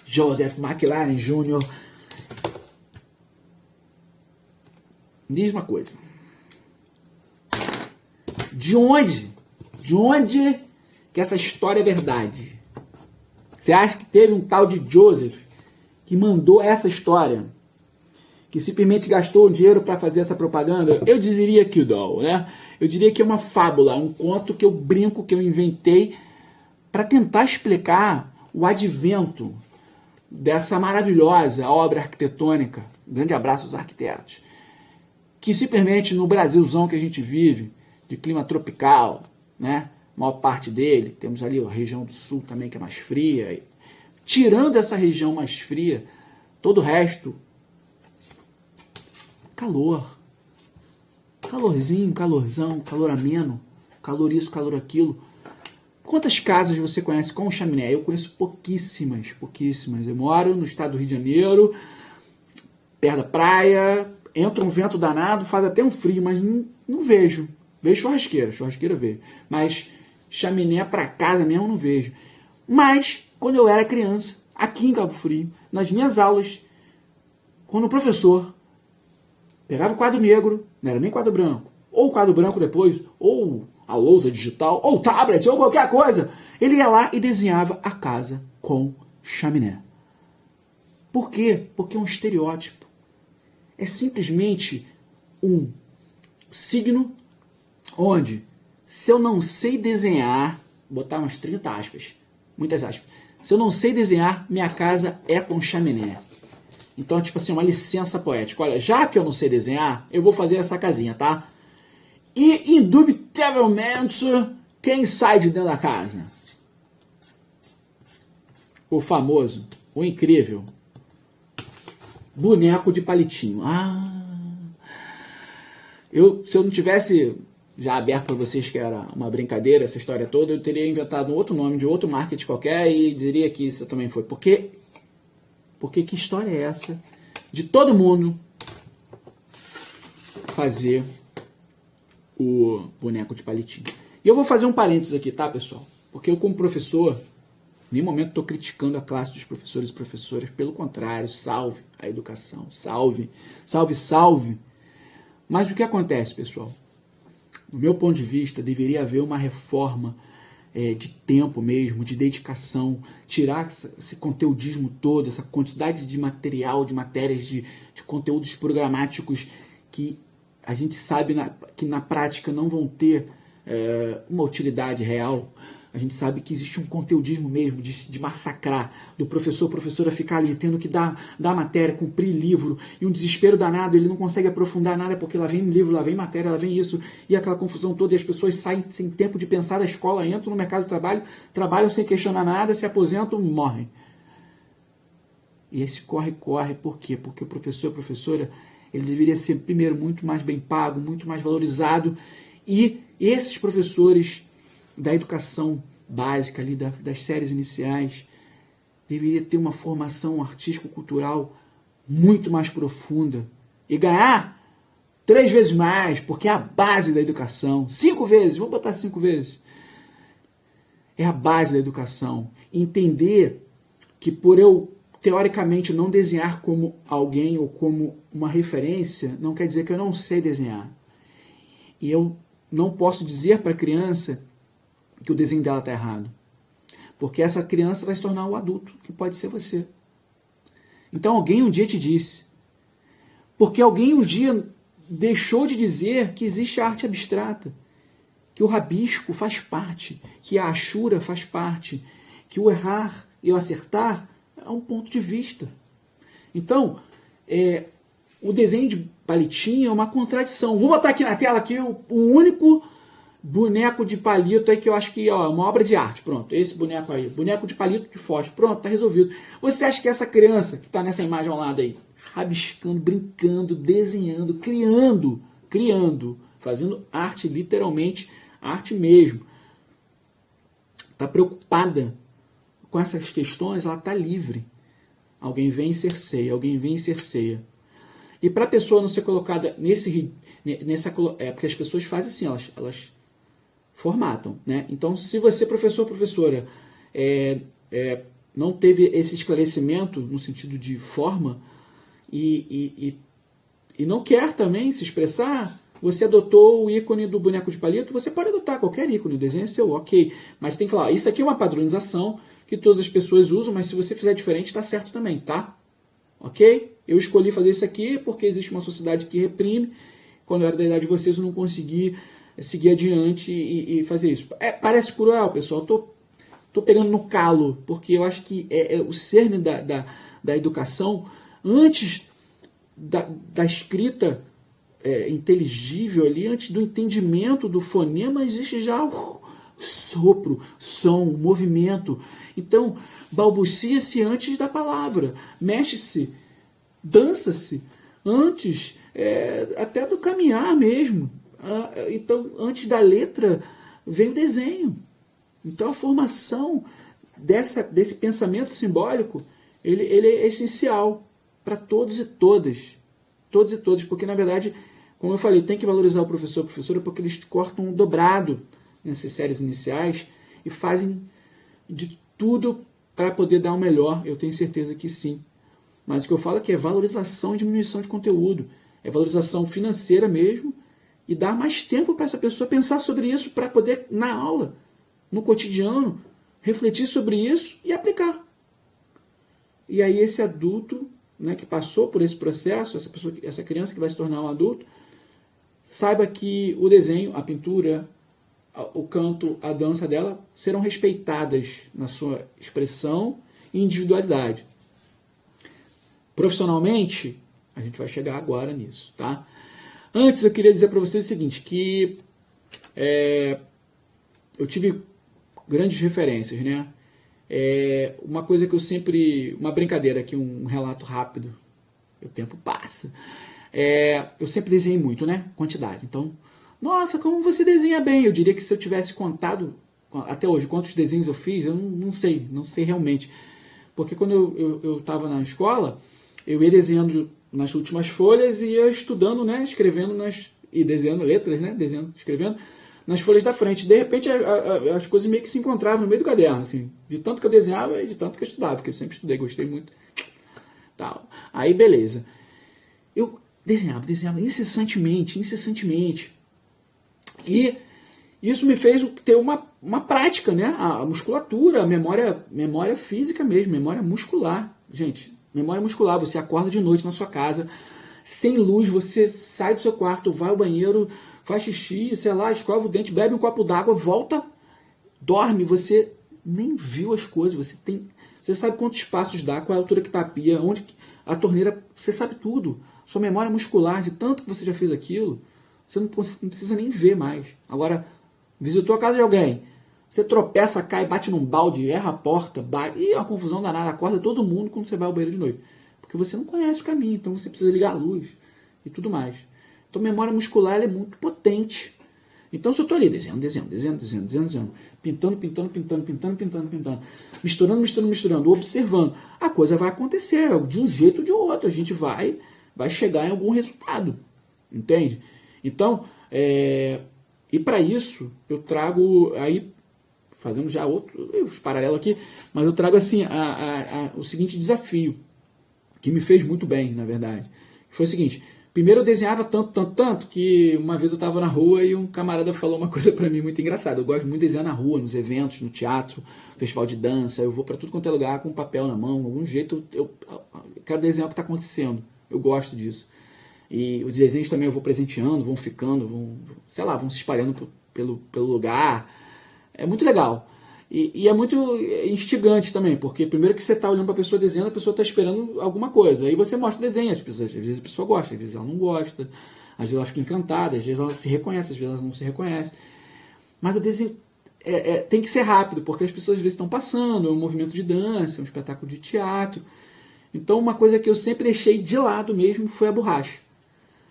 Joseph McLaren Jr. Diz uma coisa. De onde que essa história é verdade? Você acha que teve um tal de Joseph que mandou essa história? Que simplesmente gastou o dinheiro para fazer essa propaganda? Eu diria que não, né? Eu diria que é uma fábula, um conto que eu brinco, que eu inventei para tentar explicar o advento dessa maravilhosa obra arquitetônica. Um grande abraço aos arquitetos. Que simplesmente no Brasilzão que a gente vive, de clima tropical, né? A maior parte dele, temos ali a região do sul também que é mais fria. Tirando essa região mais fria, todo o resto, calor. Calorzinho, calorzão, calor ameno, calor isso, calor aquilo. Quantas casas você conhece com chaminé? Eu conheço pouquíssimas. Eu moro no estado do Rio de Janeiro, perto da praia, entra um vento danado, faz até um frio, mas não vejo. Vejo churrasqueira vejo. Mas chaminé para casa mesmo não vejo. Mas, quando eu era criança, aqui em Cabo Frio, nas minhas aulas, quando o professor pegava o quadro negro, não era nem quadro branco, ou o quadro branco depois, ou a lousa digital, ou tablet, ou qualquer coisa, ele ia lá e desenhava a casa com chaminé. Por quê? Porque é um estereótipo. É simplesmente um signo onde, se eu não sei desenhar, vou botar umas 30 aspas, muitas aspas, se eu não sei desenhar, minha casa é com chaminé. Então, tipo assim, uma licença poética. Olha, já que eu não sei desenhar, eu vou fazer essa casinha, tá? E, indubitavelmente, quem sai de dentro da casa? O famoso, o incrível, boneco de palitinho. Se eu não tivesse já aberto para vocês que era uma brincadeira, essa história toda, eu teria inventado um outro nome de outro marketing qualquer e diria que isso também foi. Porque que história é essa de todo mundo fazer o boneco de palitinho? E eu vou fazer um parênteses aqui, tá, pessoal? Porque eu, como professor, em nenhum momento estou criticando a classe dos professores e professoras. Pelo contrário, salve a educação. Salve. Mas o que acontece, pessoal? no meu ponto de vista, deveria haver uma reforma de tempo mesmo, de dedicação, tirar esse conteudismo todo, essa quantidade de material, de matérias, de conteúdos programáticos que a gente sabe que na prática não vão ter uma utilidade real. A gente sabe que existe um conteudismo mesmo de massacrar, do professora ficar ali tendo que dar matéria, cumprir livro, e um desespero danado, ele não consegue aprofundar nada porque lá vem livro, lá vem matéria, lá vem isso, e aquela confusão toda, e as pessoas saem sem tempo de pensar da escola, entram no mercado de trabalho, trabalham sem questionar nada, se aposentam, morrem. E esse corre-corre, por quê? Porque o professor, a professora, ele deveria ser, primeiro, muito mais bem pago, muito mais valorizado, e esses professores da educação básica, ali, das séries iniciais, deveria ter uma formação artístico-cultural muito mais profunda e ganhar 3 vezes mais, porque é a base da educação. 5 vezes, vamos botar 5 vezes. É a base da educação. Entender que por eu, teoricamente, não desenhar como alguém ou como uma referência, não quer dizer que eu não sei desenhar. E eu não posso dizer para a criança que o desenho dela está errado. Porque essa criança vai se tornar um adulto, que pode ser você. Então alguém um dia te disse. Porque alguém um dia deixou de dizer que existe arte abstrata. Que o rabisco faz parte. Que a achura faz parte. Que o errar e o acertar é um ponto de vista. Então, o desenho de palitinho é uma contradição. Vou botar aqui na tela aqui o único boneco de palito aí que eu acho que é uma obra de arte. Pronto, esse boneco aí. Boneco de palito de fósforo. Pronto, tá resolvido. Você acha que essa criança que está nessa imagem ao lado aí, rabiscando, brincando, desenhando, criando, fazendo arte, literalmente, arte mesmo, está preocupada com essas questões, ela está livre. Alguém vem e cerceia, alguém vem e cerceia. E para a pessoa não ser colocada porque as pessoas fazem assim, elas formatam, né? Então, se você, professor, professora, não teve esse esclarecimento no sentido de forma e não quer também se expressar, você adotou o ícone do boneco de palito, você pode adotar qualquer ícone, o desenho é seu, ok. Mas tem que falar, isso aqui é uma padronização que todas as pessoas usam, mas se você fizer diferente, está certo também, tá? Ok? Eu escolhi fazer isso aqui porque existe uma sociedade que reprime. Quando eu era da idade de vocês, eu não consegui seguir adiante e fazer isso. Parece cruel, pessoal. Tô pegando no calo, porque eu acho que o cerne da educação, antes da escrita inteligível ali, antes do entendimento do fonema, existe já o sopro, som, movimento. Então, balbucia-se antes da palavra, mexe-se, dança-se antes até do caminhar mesmo. Então, antes da letra, vem o desenho. Então, a formação desse pensamento simbólico, ele é essencial para todos e todas. Todos e todas, porque, na verdade, como eu falei, tem que valorizar o professor e a professora, porque eles cortam um dobrado nessas séries iniciais e fazem de tudo para poder dar o melhor. Eu tenho certeza que sim. Mas o que eu falo é que é valorização e diminuição de conteúdo. É valorização financeira mesmo, e dar mais tempo para essa pessoa pensar sobre isso para poder, na aula, no cotidiano, refletir sobre isso e aplicar. E aí esse adulto, né, que passou por esse processo, essa criança que vai se tornar um adulto, saiba que o desenho, a pintura, o canto, a dança dela serão respeitadas na sua expressão e individualidade. Profissionalmente, a gente vai chegar agora nisso, tá? Antes eu queria dizer para vocês o seguinte, que eu tive grandes referências, né? Uma coisa que eu sempre... Uma brincadeira aqui, um relato rápido. O tempo passa. Eu sempre desenhei muito, né? Quantidade. Então, nossa, como você desenha bem. Eu diria que se eu tivesse contado até hoje quantos desenhos eu fiz, eu não sei realmente. Porque quando eu estava na escola, eu ia desenhando nas últimas folhas e ia estudando, né? Escrevendo e desenhando letras, né? Escrevendo nas folhas da frente. De repente, as coisas meio que se encontravam no meio do caderno, assim. De tanto que eu desenhava e de tanto que eu estudava, porque eu sempre estudei, gostei muito. Tal. Aí, beleza. Eu desenhava incessantemente. E isso me fez ter uma prática, né? A musculatura, a memória física mesmo, memória muscular. Gente, memória muscular, você acorda de noite na sua casa, sem luz, você sai do seu quarto, vai ao banheiro, faz xixi, sei lá, escova o dente, bebe um copo d'água, volta, dorme, você nem viu as coisas, você sabe quantos passos dá, qual é a altura que tá a pia, onde a torneira, você sabe tudo. Sua memória muscular, de tanto que você já fez aquilo, você não precisa nem ver mais. Agora, visitou a casa de alguém, você tropeça, cai, bate num balde, erra a porta, bate, e é uma confusão danada, acorda todo mundo quando você vai ao banheiro de noite. Porque você não conhece o caminho, então você precisa ligar a luz e tudo mais. Então, a memória muscular é muito potente. Então, se eu estou ali desenhando, pintando, misturando, observando, a coisa vai acontecer de um jeito ou de outro. A gente vai chegar em algum resultado. Entende? Então, e para isso, eu trago aí, fazendo já outros paralelos aqui, mas eu trago assim o seguinte desafio, que me fez muito bem, na verdade. Foi o seguinte: primeiro eu desenhava tanto, que uma vez eu estava na rua e um camarada falou uma coisa para mim muito engraçada. Eu gosto muito de desenhar na rua, nos eventos, no teatro, festival de dança, eu vou para tudo quanto é lugar com papel na mão, de algum jeito eu quero desenhar o que está acontecendo. Eu gosto disso. E os desenhos também eu vou presenteando, vão ficando, vão se espalhando pelo lugar. É muito legal. E é muito instigante também, porque primeiro que você está olhando para a pessoa desenhando, a pessoa está esperando alguma coisa. Aí você mostra o desenho, às vezes a pessoa gosta, às vezes ela não gosta, às vezes ela fica encantada, às vezes ela se reconhece, às vezes ela não se reconhece. Mas o desenho tem que ser rápido, porque as pessoas às vezes estão passando, é um movimento de dança, é um espetáculo de teatro. Então uma coisa que eu sempre deixei de lado mesmo foi a borracha.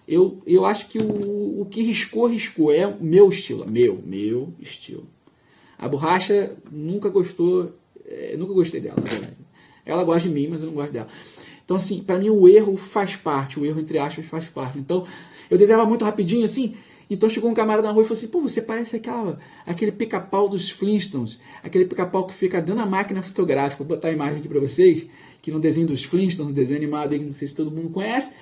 Eu acho que o que riscou, é o meu estilo, meu estilo. A borracha nunca gostei dela, na verdade. Ela gosta de mim, mas eu não gosto dela. Então, assim, pra mim o erro faz parte, o erro entre aspas faz parte. Então, eu desenhava muito rapidinho, assim, então chegou um camarada na rua e falou assim: pô, você parece aquele pica-pau dos Flintstones, aquele pica-pau que fica dentro da máquina fotográfica. Vou botar a imagem aqui pra vocês, que no desenho dos Flintstones, no desenho animado, não sei se todo mundo conhece,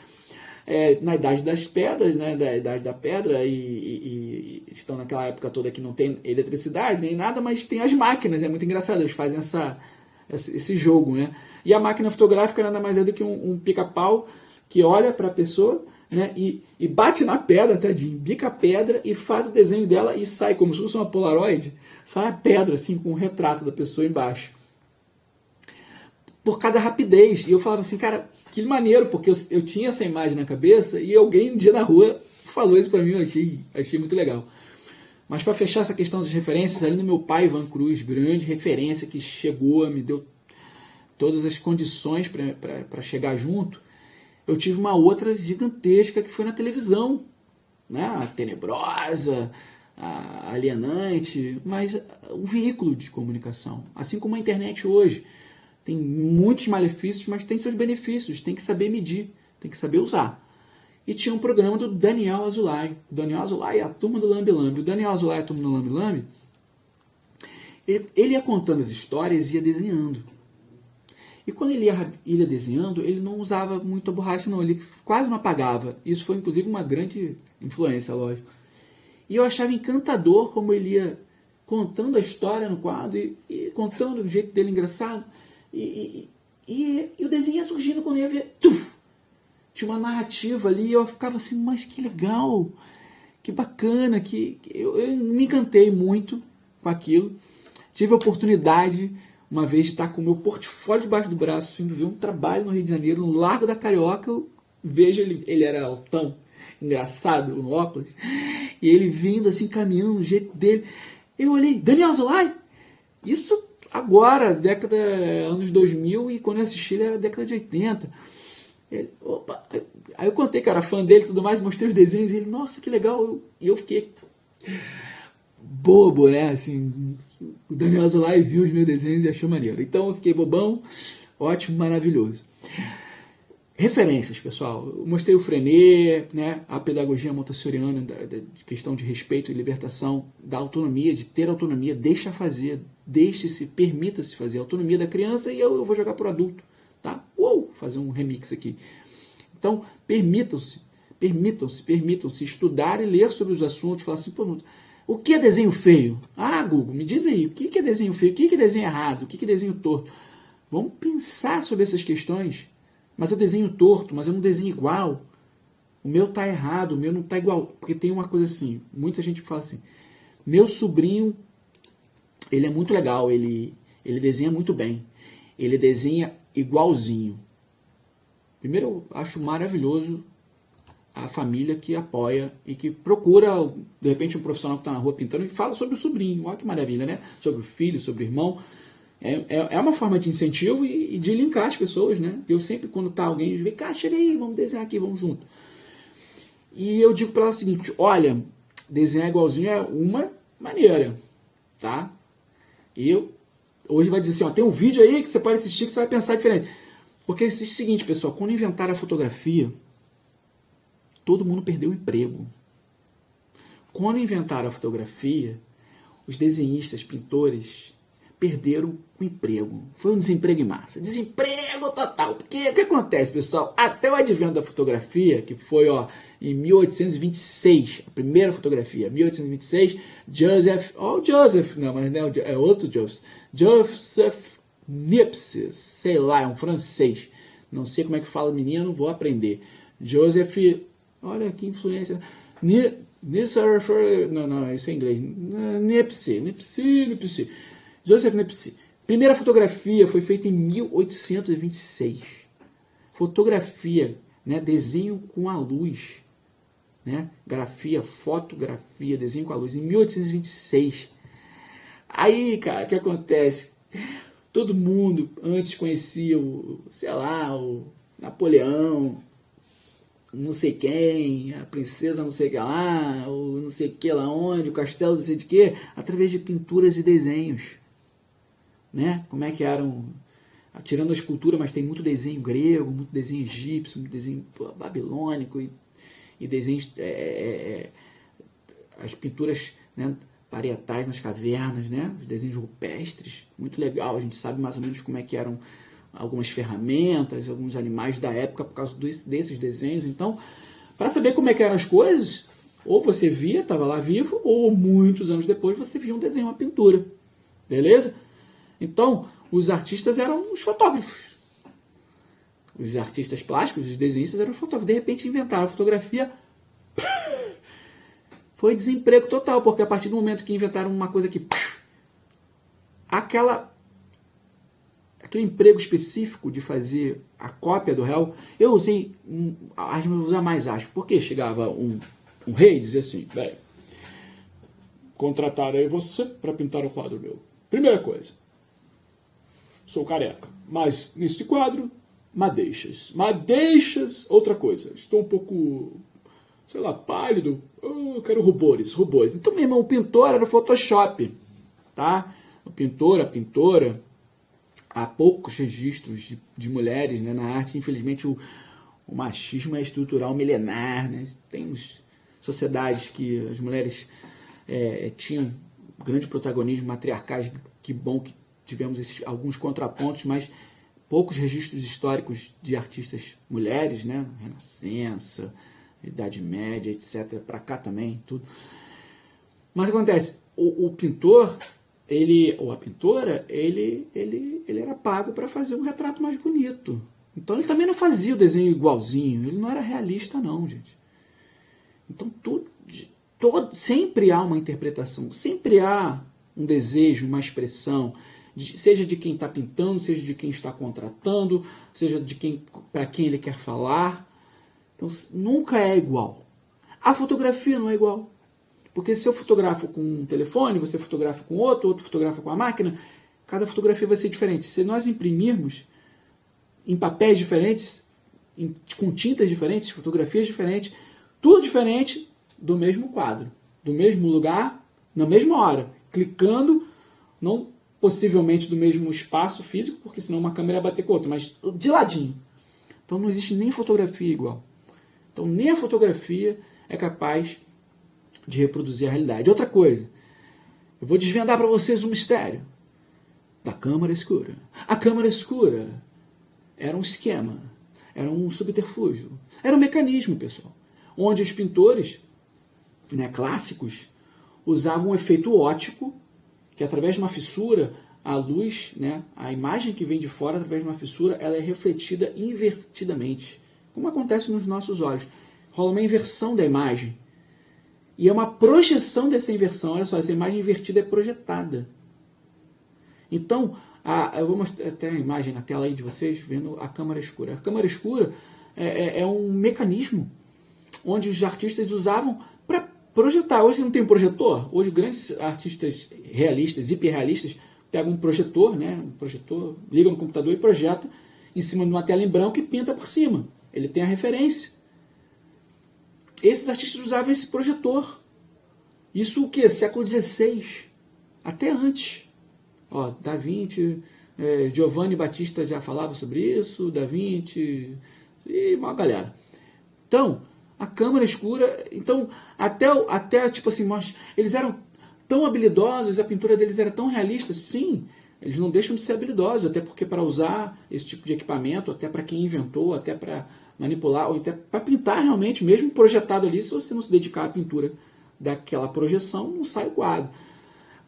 na Idade das Pedras, né, da Idade da Pedra, e estão naquela época toda que não tem eletricidade nem nada, mas tem as máquinas, é muito engraçado, eles fazem esse jogo, né? E a máquina fotográfica nada mais é do que um pica-pau que olha para a pessoa, né, e bate na pedra, tadinho, bica a pedra e faz o desenho dela e sai como se fosse uma Polaroid, sai a pedra assim com o retrato da pessoa embaixo. Por causa da rapidez. E eu falava assim, cara, que maneiro, porque eu tinha essa imagem na cabeça e alguém um dia na rua falou isso pra mim, eu achei muito legal. Mas para fechar essa questão das referências, ali no meu pai, Ivan Cruz, grande referência que chegou, me deu todas as condições para chegar junto, eu tive uma outra gigantesca que foi na televisão, né? A tenebrosa, a alienante, mas um veículo de comunicação, assim como a internet hoje. Tem muitos malefícios, mas tem seus benefícios. Tem que saber medir, tem que saber usar. E tinha um programa do Daniel Azulay. O Daniel Azulay é a turma do Lambe Lambe. O Daniel Azulay é a turma do Lambe Lambe. Ele ia contando as histórias e ia desenhando. E quando ele ia desenhando, ele não usava muito a borracha, não. Ele quase não apagava. Isso foi, inclusive, uma grande influência, lógico. E eu achava encantador como ele ia contando a história no quadro e contando do jeito dele engraçado. E o desenho ia surgindo quando eu ia ver. Tinha uma narrativa ali e eu ficava assim, mas que legal, que bacana, eu me encantei muito com aquilo. Tive a oportunidade, uma vez, de estar com o meu portfólio debaixo do braço, indo ver um trabalho no Rio de Janeiro, no Largo da Carioca. Eu vejo ele era altão, engraçado, no óculos, e ele vindo assim, caminhando, do jeito dele. Eu olhei, Daniel Azulay? Isso agora, anos 2000, e quando eu assisti ele era década de 80. Opa. Aí eu contei que era fã dele e tudo mais, mostrei os desenhos e ele, nossa, que legal. E eu fiquei bobo, né? Assim, o Daniel Azulay viu os meus desenhos e achou maneiro. Então eu fiquei bobão, ótimo, maravilhoso. Referências, pessoal. Eu mostrei o Freinet, né, a pedagogia montessoriana, de questão de respeito e libertação, da autonomia, de ter autonomia, deixa fazer, deixe-se, permita-se fazer a autonomia da criança e eu vou jogar para o adulto, tá? Fazer um remix aqui. Então, Permitam-se estudar e ler sobre os assuntos, falar assim, pô, o que é desenho feio? Ah, Google, me diz aí, o que é desenho feio? O que é desenho errado? O que é desenho torto? Vamos pensar sobre essas questões. Mas eu desenho torto, mas eu não desenho igual. O meu tá errado, o meu não tá igual. Porque tem uma coisa assim, muita gente fala assim, meu sobrinho, ele é muito legal, ele desenha muito bem. Ele desenha igualzinho. Primeiro, eu acho maravilhoso a família que apoia e que procura, de repente, um profissional que está na rua pintando e fala sobre o sobrinho. Olha que maravilha, né? Sobre o filho, sobre o irmão. É uma forma de incentivo e de linkar as pessoas, né? Eu sempre, quando tá alguém, vem cá, chega aí, vamos desenhar aqui, vamos junto. E eu digo para ela o seguinte, olha, desenhar igualzinho é uma maneira, tá? E eu, hoje vai dizer assim, ó, tem um vídeo aí que você pode assistir que você vai pensar diferente. Porque existe o seguinte, pessoal, quando inventaram a fotografia, todo mundo perdeu o emprego. Quando inventaram a fotografia, os desenhistas, pintores, perderam o emprego. Foi um desemprego em massa. Desemprego total. Porque o que acontece, pessoal? Até o advento da fotografia, que foi em 1826, a primeira fotografia, 1826, é outro Joseph Niepce, sei lá, é um francês. Não sei como é que fala o menino, vou aprender. Joseph, olha que influência. Não, isso é inglês. Niepce. Joseph Niepce. Primeira fotografia foi feita em 1826. Fotografia, né, desenho com a luz, né, fotografia, desenho com a luz, em 1826. Aí, cara, o que acontece? Todo mundo antes conhecia o Napoleão, não sei quem, a princesa não sei que lá, o não sei que lá onde, o castelo não sei de que, através de pinturas e desenhos. Né? Como é que eram, tirando a escultura, mas tem muito desenho grego, muito desenho egípcio, muito desenho babilônico e desenhos, as pinturas, né, parietais nas cavernas, né? Os desenhos rupestres, muito legal, a gente sabe mais ou menos como é que eram algumas ferramentas, alguns animais da época por causa desses desenhos. Então, para saber como é que eram as coisas, ou você via, estava lá vivo, ou muitos anos depois você via um desenho, uma pintura. Beleza? Então, os artistas eram os fotógrafos. Os artistas plásticos, os desenhistas eram os fotógrafos. De repente inventaram a fotografia. Foi desemprego total, porque a partir do momento que inventaram uma coisa que... aquele emprego específico de fazer a cópia do réu, eu usei, vou usar mais aspas, porque chegava um rei e dizia assim, bem, contratarei você para pintar o quadro meu. Primeira coisa, sou careca, mas nesse quadro, madeixas. Madeixas, outra coisa, estou um pouco, sei lá, pálido, eu quero rubores. Então, meu irmão, o pintor era o Photoshop, tá? O pintor, a pintora, há poucos registros de mulheres, né, na arte. Infelizmente, o machismo é estrutural milenar. Né? Tem sociedades que as mulheres tinham grande protagonismo, matriarcais. Que bom que tivemos alguns contrapontos, mas poucos registros históricos de artistas mulheres, né? Renascença, Idade Média, etc. Para cá também, tudo. Mas acontece, o pintor... ou a pintora, ele era pago para fazer um retrato mais bonito. Então ele também não fazia o desenho igualzinho, ele não era realista não, gente. Então sempre há uma interpretação, sempre há um desejo, uma expressão, seja de quem está pintando, seja de quem está contratando, seja de para quem ele quer falar. Então nunca é igual. A fotografia não é igual. Porque se eu fotografo com um telefone, você fotografa com outro fotografa com a máquina, cada fotografia vai ser diferente. Se nós imprimirmos em papéis diferentes, com tintas diferentes, fotografias diferentes, tudo diferente do mesmo quadro, do mesmo lugar, na mesma hora, clicando, não possivelmente do mesmo espaço físico, porque senão uma câmera ia bater com outra, mas de ladinho. Então não existe nem fotografia igual. Então nem a fotografia é capaz de reproduzir a realidade. Outra coisa, eu vou desvendar para vocês um mistério da câmara escura. A câmara escura era um esquema, era um subterfúgio, era um mecanismo, pessoal. onde os pintores, né, clássicos usavam um efeito óptico, que através de uma fissura, a luz, né, a imagem que vem de fora, através de uma fissura, ela é refletida invertidamente, como acontece nos nossos olhos. Rola uma inversão da imagem. E é uma projeção dessa inversão. Olha só, essa imagem invertida é projetada. Então, eu vou mostrar até a imagem na tela aí de vocês, vendo a câmara escura. A câmara escura é um mecanismo onde os artistas usavam para projetar. Hoje não tem projetor. Hoje grandes artistas realistas, hiperrealistas, pegam um projetor, né? Um projetor, ligam no computador e projeta em cima de uma tela em branco e pinta por cima. Ele tem a referência. Esses artistas usavam esse projetor. Isso o quê? Século XVI. Até antes. Ó, Da Vinci, Giovanni Battista já falava sobre isso, Da Vinci e uma galera. Então, a câmara escura, então, até tipo assim, eles eram tão habilidosos, a pintura deles era tão realista, sim, eles não deixam de ser habilidosos, até porque para usar esse tipo de equipamento, até para quem inventou, até para manipular, ou até para pintar realmente, mesmo projetado ali, se você não se dedicar à pintura daquela projeção, não sai o quadro.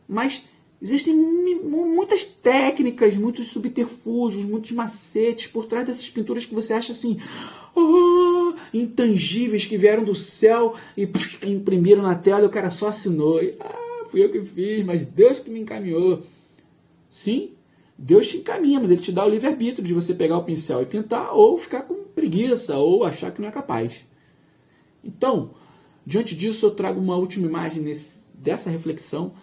Mas existem muitas técnicas, muitos subterfúgios, muitos macetes por trás dessas pinturas que você acha assim, intangíveis, que vieram do céu e imprimiram na tela e o cara só assinou. E, fui eu que fiz, mas Deus que me encaminhou. Sim, Deus te encaminha, mas Ele te dá o livre-arbítrio de você pegar o pincel e pintar, ou ficar com preguiça, ou achar que não é capaz. Então, diante disso, eu trago uma última imagem dessa reflexão,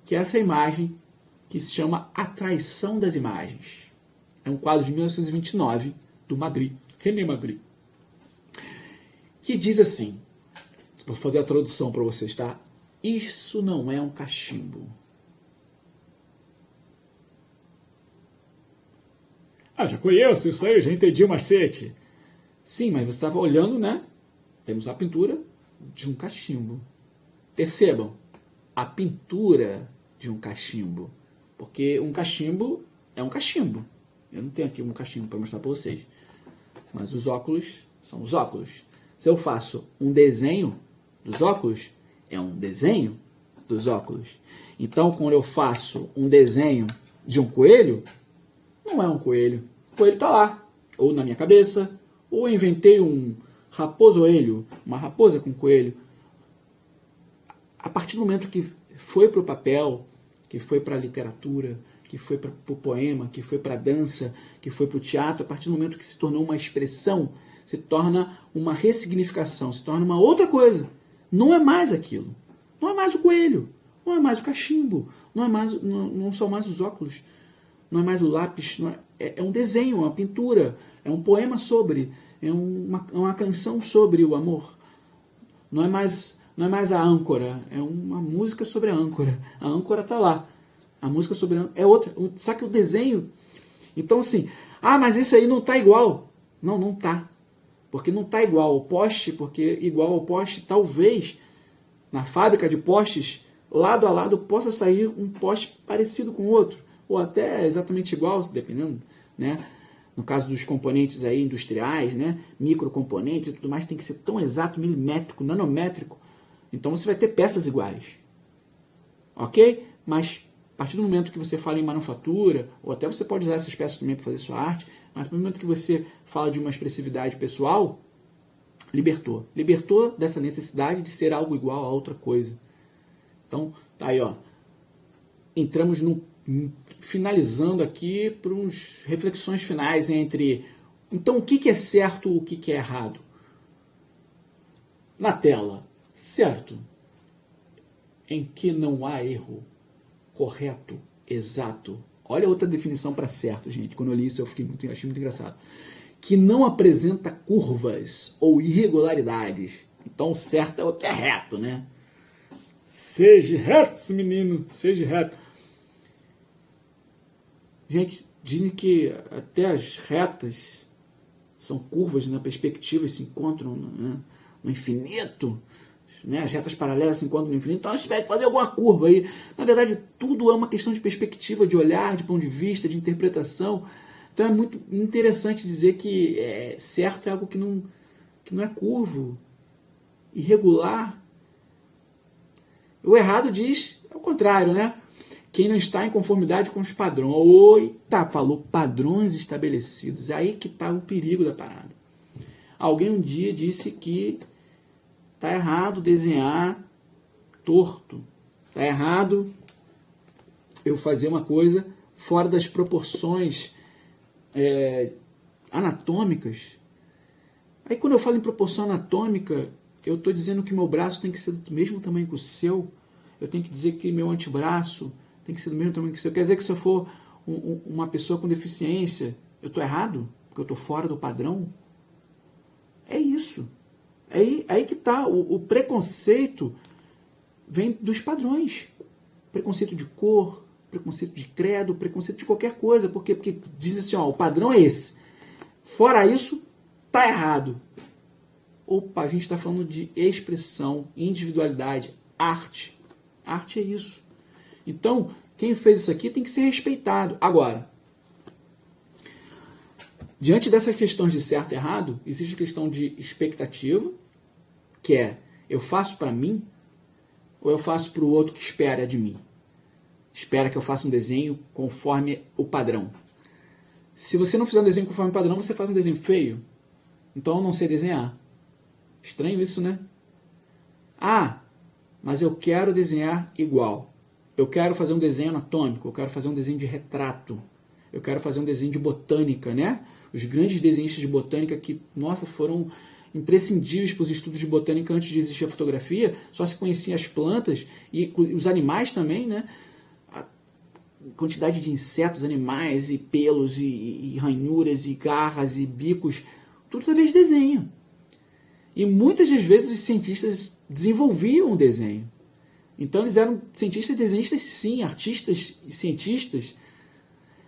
que é essa imagem que se chama A Traição das Imagens. É um quadro de 1929, do René Magritte, que diz assim, vou fazer a tradução para vocês, tá? Isso não é um cachimbo. Já conheço isso aí, já entendi o macete. Sim, mas você estava olhando, né? Temos a pintura de um cachimbo. Percebam, a pintura de um cachimbo. Porque um cachimbo é um cachimbo. Eu não tenho aqui um cachimbo para mostrar para vocês. Mas os óculos são os óculos. Se eu faço um desenho dos óculos, é um desenho dos óculos. Então, quando eu faço um desenho de um coelho, não é um coelho. O coelho está lá, ou na minha cabeça, ou eu inventei um raposoelho, uma raposa com coelho. A partir do momento que foi para o papel, que foi para a literatura, que foi para o poema, que foi para a dança, que foi para o teatro, a partir do momento que se tornou uma expressão, se torna uma ressignificação, se torna uma outra coisa. Não é mais aquilo. Não é mais o coelho, não é mais o cachimbo, não são mais os óculos, não é mais o lápis, é um desenho, uma pintura, é um poema sobre, é uma canção sobre o amor. Não é mais a âncora, é uma música sobre a âncora. A âncora está lá. A música sobre a âncora é outra. Só que o desenho... Então assim, mas esse aí não está igual. Não está. Porque não está igual ao poste, porque igual ao poste, talvez, na fábrica de postes, lado a lado, possa sair um poste parecido com o outro. Ou até exatamente igual, dependendo, né? No caso dos componentes aí industriais, né? Microcomponentes e tudo mais, tem que ser tão exato, milimétrico, nanométrico. Então você vai ter peças iguais. Ok? Mas a partir do momento que você fala em manufatura, ou até você pode usar essas peças também para fazer sua arte, mas no momento que você fala de uma expressividade pessoal, libertou. Libertou dessa necessidade de ser algo igual a outra coisa. Então, tá aí, ó. Entramos finalizando aqui para uns reflexões finais entre, então, o que é certo e o que é errado? Na tela, certo, em que não há erro, correto, exato. Olha outra definição para certo, gente. Quando eu li isso, achei muito engraçado. Que não apresenta curvas ou irregularidades. Então, certo é o que é reto, né? Seja reto, menino, seja reto. Gente, dizem que até as retas são curvas na perspectiva e se encontram no infinito. Né? As retas paralelas se encontram no infinito. Então a gente vai fazer alguma curva aí. Na verdade, tudo é uma questão de perspectiva, de olhar, de ponto de vista, de interpretação. Então é muito interessante dizer que certo é algo que não é curvo. irregular. O errado diz ao contrário, né? Quem não está em conformidade com os padrões. Oita, falou padrões estabelecidos. É aí que está o perigo da parada. Alguém um dia disse que está errado desenhar torto. Está errado eu fazer uma coisa fora das proporções anatômicas. Aí quando eu falo em proporção anatômica, eu estou dizendo que meu braço tem que ser do mesmo tamanho que o seu. Eu tenho que dizer que meu antebraço tem que ser do mesmo tamanho que o seu. Quer dizer que se eu for uma pessoa com deficiência, eu estou errado? Porque eu estou fora do padrão? É isso. Aí que está. O preconceito vem dos padrões. Preconceito de cor, preconceito de credo, preconceito de qualquer coisa. Porque diz assim, ó, o padrão é esse. Fora isso, tá errado. Opa, a gente está falando de expressão, individualidade, arte. Arte é isso. Então, quem fez isso aqui tem que ser respeitado. Agora, diante dessas questões de certo e errado, existe a questão de expectativa, que é, eu faço para mim ou eu faço para o outro que espera de mim? Espera que eu faça um desenho conforme o padrão. Se você não fizer um desenho conforme o padrão, você faz um desenho feio. Então eu não sei desenhar. Estranho isso, né? Ah, mas eu quero desenhar igual. Eu quero fazer um desenho anatômico, eu quero fazer um desenho de retrato. Eu quero fazer um desenho de botânica, né? Os grandes desenhistas de botânica que, nossa, foram imprescindíveis para os estudos de botânica antes de existir a fotografia, só se conheciam as plantas e os animais também, né? A quantidade de insetos, animais e pelos e ranhuras e garras e bicos, tudo através de desenho. E muitas das vezes os cientistas desenvolviam o desenho. Então eles eram cientistas e desenhistas, sim, artistas e cientistas.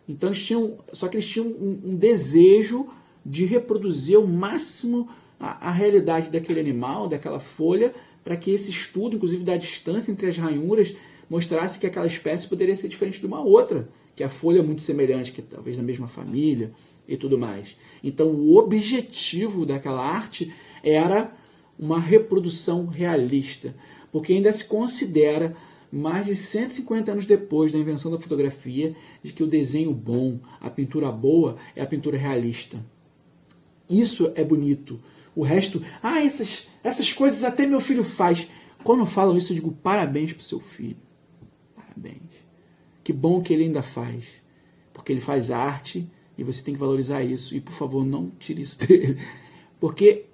Então eles tinham, só que eles tinham um desejo de reproduzir ao máximo a realidade daquele animal, daquela folha, para que esse estudo, inclusive da distância entre as ranhuras, mostrasse que aquela espécie poderia ser diferente de uma outra, que a folha é muito semelhante, que talvez da mesma família e tudo mais. Então o objetivo daquela arte era uma reprodução realista, porque ainda se considera, mais de 150 anos depois da invenção da fotografia, de que o desenho bom, a pintura boa, é a pintura realista. Isso é bonito. O resto, essas coisas até meu filho faz. Quando falam isso, eu digo parabéns para o seu filho. Parabéns. Que bom que ele ainda faz. Porque ele faz arte e você tem que valorizar isso. E, por favor, não tire isso dele. Porque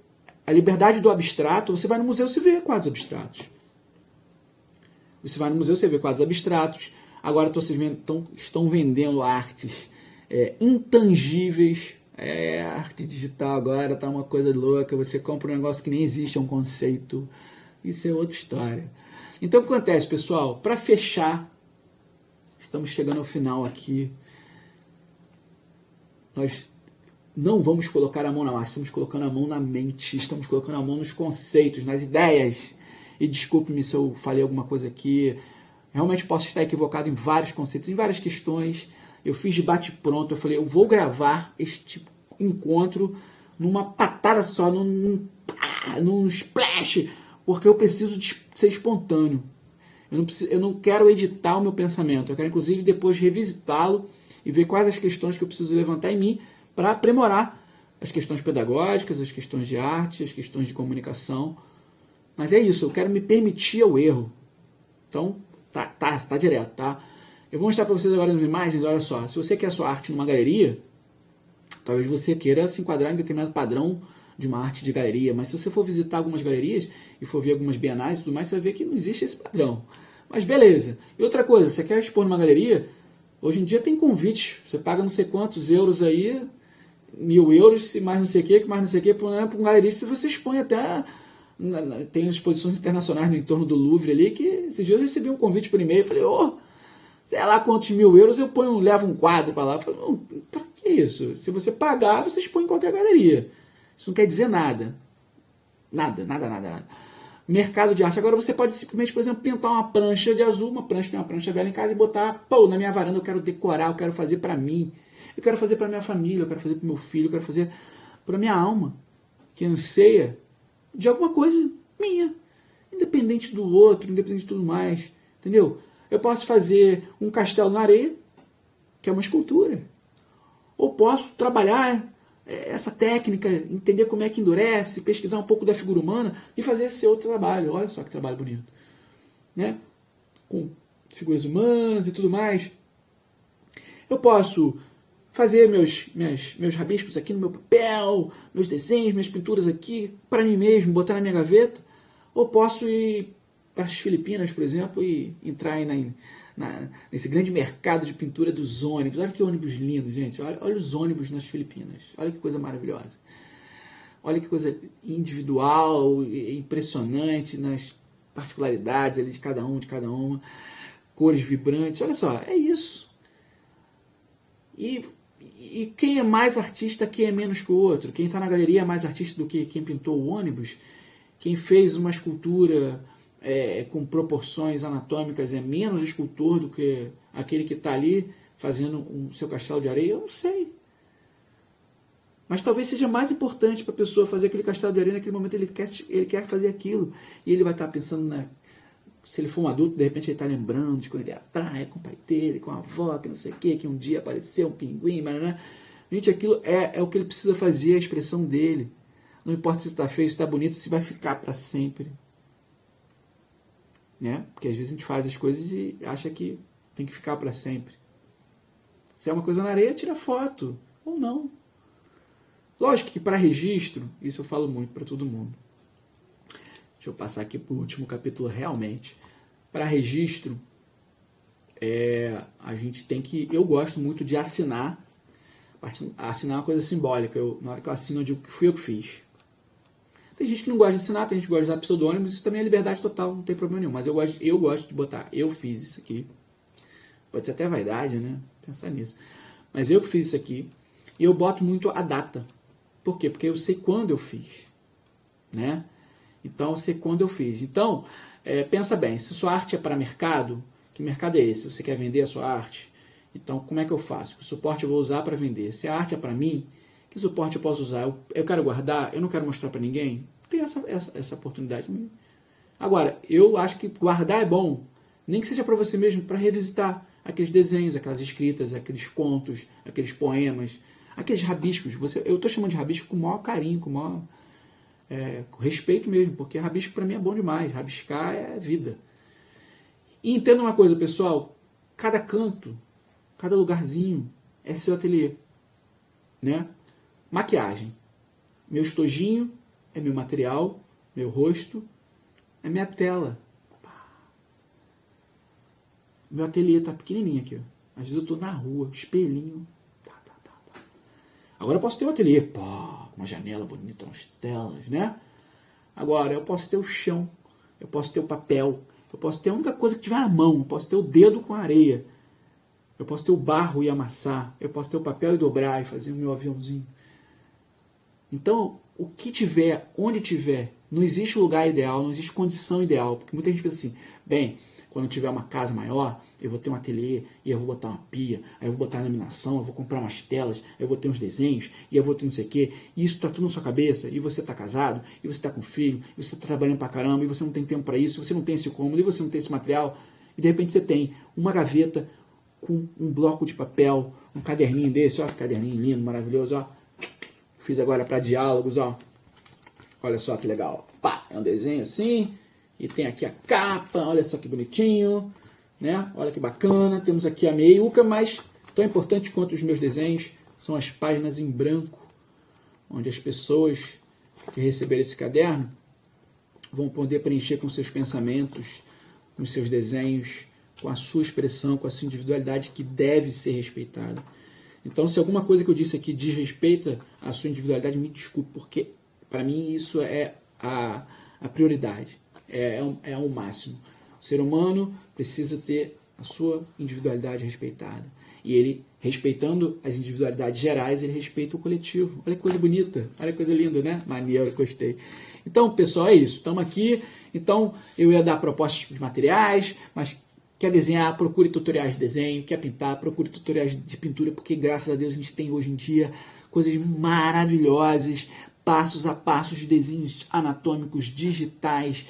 a liberdade do abstrato, você vai no museu, você vê quadros abstratos. Você vai no museu, você vê quadros abstratos. Agora estão vendendo artes intangíveis. A arte digital agora está uma coisa louca. Você compra um negócio que nem existe, é um conceito. Isso é outra história. Então, o que acontece, pessoal? Para fechar, estamos chegando ao final aqui. Nós não vamos colocar a mão na massa, estamos colocando a mão na mente, estamos colocando a mão nos conceitos, nas ideias. E desculpe-me se eu falei alguma coisa aqui. Realmente posso estar equivocado em vários conceitos, em várias questões. Eu fiz de bate-pronto, eu falei, eu vou gravar este encontro numa patada só, num splash, porque eu preciso ser espontâneo. Eu não quero editar o meu pensamento, eu quero inclusive depois revisitá-lo e ver quais as questões que eu preciso levantar em mim para aprimorar as questões pedagógicas, as questões de arte, as questões de comunicação. Mas é isso, eu quero me permitir ao erro. Então, tá direto, tá? Eu vou mostrar para vocês agora nas imagens, olha só. Se você quer a sua arte numa galeria, talvez você queira se enquadrar em determinado padrão de uma arte de galeria. Mas se você for visitar algumas galerias e for ver algumas bienais e tudo mais, você vai ver que não existe esse padrão. Mas beleza. E outra coisa, você quer expor numa galeria, hoje em dia tem convite. Você paga não sei quantos euros aí, 1.000 euros, mais não sei o que, mais não sei o que, para um galerista você expõe até... Tem exposições internacionais no entorno do Louvre ali, que esses dias eu recebi um convite por e-mail, falei, sei lá quantos 1.000 euros eu levo um quadro para lá. Eu falei, pra que isso? Se você pagar, você expõe em qualquer galeria. Isso não quer dizer nada. Nada. Mercado de arte. Agora você pode simplesmente, por exemplo, pintar uma prancha de azul, tem uma prancha velha em casa e botar, na minha varanda eu quero decorar, eu quero fazer para mim, eu quero fazer para minha família, eu quero fazer para meu filho, eu quero fazer para minha alma, que anseia de alguma coisa minha, independente do outro, independente de tudo mais, entendeu? Eu posso fazer um castelo na areia, que é uma escultura. Ou posso trabalhar essa técnica, entender como é que endurece, pesquisar um pouco da figura humana e fazer esse outro trabalho. Olha só que trabalho bonito. Né? Com figuras humanas e tudo mais. Eu posso fazer meus rabiscos aqui no meu papel, meus desenhos, minhas pinturas aqui, para mim mesmo, botar na minha gaveta. Ou posso ir para as Filipinas, por exemplo, e entrar aí nesse grande mercado de pintura dos ônibus. Olha que ônibus lindo, gente. Olha os ônibus nas Filipinas. Olha que coisa maravilhosa. Olha que coisa individual, impressionante nas particularidades ali de cada um, de cada uma. Cores vibrantes. Olha só, é isso. E quem é mais artista, quem é menos que o outro? Quem está na galeria é mais artista do que quem pintou o ônibus? Quem fez uma escultura com proporções anatômicas é menos escultor do que aquele que está ali fazendo o seu castelo de areia? Eu não sei. Mas talvez seja mais importante para a pessoa fazer aquele castelo de areia naquele momento. Ele quer fazer aquilo. E ele vai estar pensando se ele for um adulto, de repente ele está lembrando de quando ele ia à praia com o pai dele, com a avó, que não sei o quê, que um dia apareceu um pinguim, mas gente, aquilo é o que ele precisa fazer, a expressão dele. Não importa se está feio, se está bonito, se vai ficar para sempre. Né? Porque às vezes a gente faz as coisas e acha que tem que ficar para sempre. Se é uma coisa na areia, tira foto. Ou não. Lógico que para registro, isso eu falo muito para todo mundo. Deixa eu passar aqui para o último capítulo realmente. Para registro, a gente tem que... Eu gosto muito de assinar. Assinar é uma coisa simbólica. Na hora que eu assino, eu digo que fui eu que fiz. Tem gente que não gosta de assinar, tem gente que gosta de usar pseudônimos, isso também é liberdade total, não tem problema nenhum. Mas eu gosto de botar, eu fiz isso aqui. Pode ser até vaidade, né? Pensar nisso. Mas eu que fiz isso aqui. E eu boto muito a data. Por quê? Porque eu sei quando eu fiz. Né? Então, eu sei quando eu fiz. Então, pensa bem, se sua arte é para mercado, que mercado é esse? Você quer vender a sua arte? Então, como é que eu faço? Que suporte eu vou usar para vender? Se a arte é para mim, que suporte eu posso usar? Eu quero guardar? Eu não quero mostrar para ninguém? Tem essa oportunidade também. Agora, eu acho que guardar é bom. Nem que seja para você mesmo, para revisitar aqueles desenhos, aquelas escritas, aqueles contos, aqueles poemas, aqueles rabiscos. Eu estou chamando de rabisco com o maior carinho, com o maior com respeito mesmo, porque rabisco para mim é bom demais. Rabiscar é vida. E entenda uma coisa, pessoal. Cada canto, cada lugarzinho é seu ateliê. Né? Maquiagem. Meu estojinho é meu material, meu rosto é minha tela. Meu ateliê tá pequenininho aqui. Ó. Às vezes eu tô na rua, espelhinho. Tá. Agora eu posso ter um ateliê, uma janela bonita, umas telas, né? Agora eu posso ter o chão, eu posso ter o papel, eu posso ter a única coisa que tiver na mão, eu posso ter o dedo com a areia, eu posso ter o barro e amassar, eu posso ter o papel e dobrar e fazer o meu aviãozinho. Então, o que tiver, onde tiver, não existe lugar ideal, não existe condição ideal, porque muita gente pensa assim, bem, quando eu tiver uma casa maior, eu vou ter um ateliê, e eu vou botar uma pia, aí eu vou botar a iluminação, eu vou comprar umas telas, eu vou ter uns desenhos, e eu vou ter não sei o quê, e isso tá tudo na sua cabeça, e você tá casado, e você tá com filho, e você tá trabalhando pra caramba, e você não tem tempo para isso, você não tem esse cômodo, e você não tem esse material, e de repente você tem uma gaveta com um bloco de papel, um caderninho desse, ó, que caderninho lindo, maravilhoso, ó. Fiz agora para diálogos, ó. Olha só que legal. Pá, é um desenho assim. E tem aqui a capa, olha só que bonitinho. Né? Olha que bacana. Temos aqui a meiuca, mas tão importante quanto os meus desenhos são as páginas em branco, onde as pessoas que receberem esse caderno vão poder preencher com seus pensamentos, com seus desenhos, com a sua expressão, com a sua individualidade que deve ser respeitada. Então, se alguma coisa que eu disse aqui desrespeita a sua individualidade, me desculpe, porque para mim isso é a prioridade, é o máximo. O ser humano precisa ter a sua individualidade respeitada. E ele, respeitando as individualidades gerais, ele respeita o coletivo. Olha que coisa bonita, olha que coisa linda, né? Maneiro, gostei. Então, pessoal, é isso. Estamos aqui. Então, eu ia dar propostas de materiais, mas quer desenhar, procure tutoriais de desenho. Quer pintar, procure tutoriais de pintura, porque graças a Deus a gente tem hoje em dia coisas maravilhosas, passos a passos de desenhos anatômicos digitais.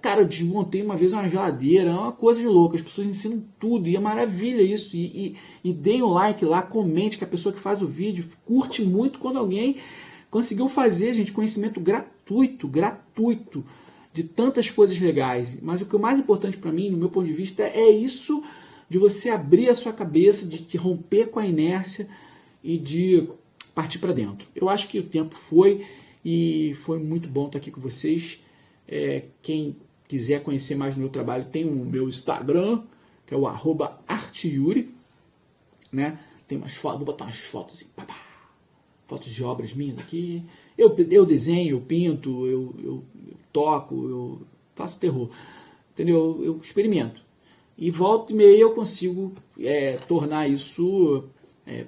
Cara, eu desmontei uma vez uma geladeira, é uma coisa de louco, as pessoas ensinam tudo, e é maravilha isso, e deem o like lá, comente, que a pessoa que faz o vídeo curte muito quando alguém conseguiu fazer, gente, conhecimento gratuito, de tantas coisas legais. Mas o que é mais importante para mim, no meu ponto de vista, é isso de você abrir a sua cabeça, de romper com a inércia e de partir para dentro. Eu acho que o tempo foi, e foi muito bom estar aqui com vocês. Quem quiser conhecer mais do meu trabalho, tem o meu Instagram, que é o @arteyuri, né? Tem umas fotos, vou botar umas fotos assim, fotos de obras minhas aqui. Eu desenho, eu pinto, eu toco, eu faço terror, entendeu? Eu experimento. E volta e meia eu consigo tornar isso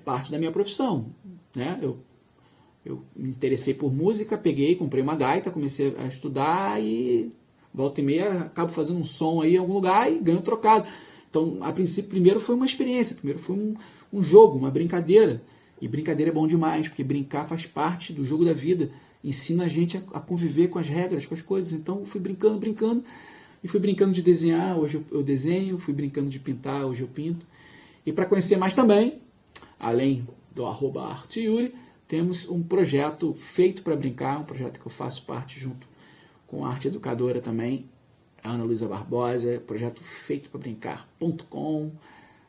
parte da minha profissão, né? Eu me interessei por música, peguei, comprei uma gaita, comecei a estudar e volta e meia acabo fazendo um som aí em algum lugar e ganho trocado. Então, a princípio, primeiro foi uma experiência, primeiro foi um jogo, uma brincadeira. E brincadeira é bom demais, porque brincar faz parte do jogo da vida, ensina a gente a conviver com as regras, com as coisas. Então, eu fui brincando, e fui brincando de desenhar, hoje eu desenho, fui brincando de pintar, hoje eu pinto. E para conhecer mais também, além do @arteyuri, temos um projeto feito para brincar, um projeto que eu faço parte junto com a arte educadora também, a Ana Luísa Barbosa, projeto feito para brincar.com.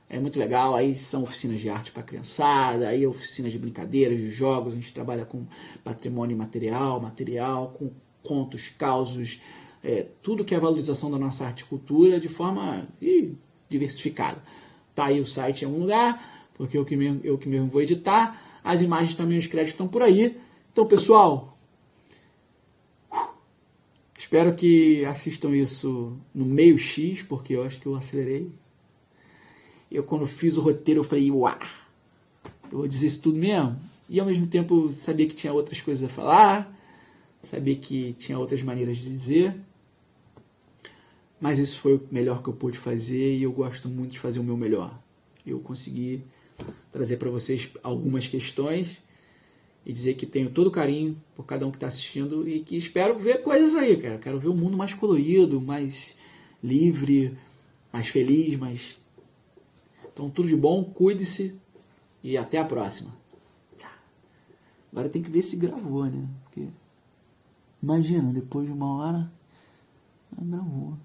É muito legal, aí são oficinas de arte para criançada, aí oficinas de brincadeiras, de jogos, a gente trabalha com patrimônio material, com contos, causos, tudo que é a valorização da nossa arte e cultura de forma diversificada. Tá aí o site em algum lugar, porque eu que mesmo vou editar. As imagens também, os créditos estão por aí. Então, pessoal, espero que assistam isso no meio X, porque eu acho que eu acelerei. Eu, quando fiz o roteiro, eu falei, uau, eu vou dizer isso tudo mesmo. E, ao mesmo tempo, sabia que tinha outras coisas a falar, sabia que tinha outras maneiras de dizer. Mas isso foi o melhor que eu pude fazer e eu gosto muito de fazer o meu melhor. Eu consegui trazer para vocês algumas questões e dizer que tenho todo o carinho por cada um que está assistindo e que espero ver coisas aí, cara. Quero ver o mundo mais colorido, mais livre, mais feliz, mais... Então, tudo de bom, cuide-se e até a próxima. Agora tem que ver se gravou, né? Porque imagina, depois de 1 hora, gravou.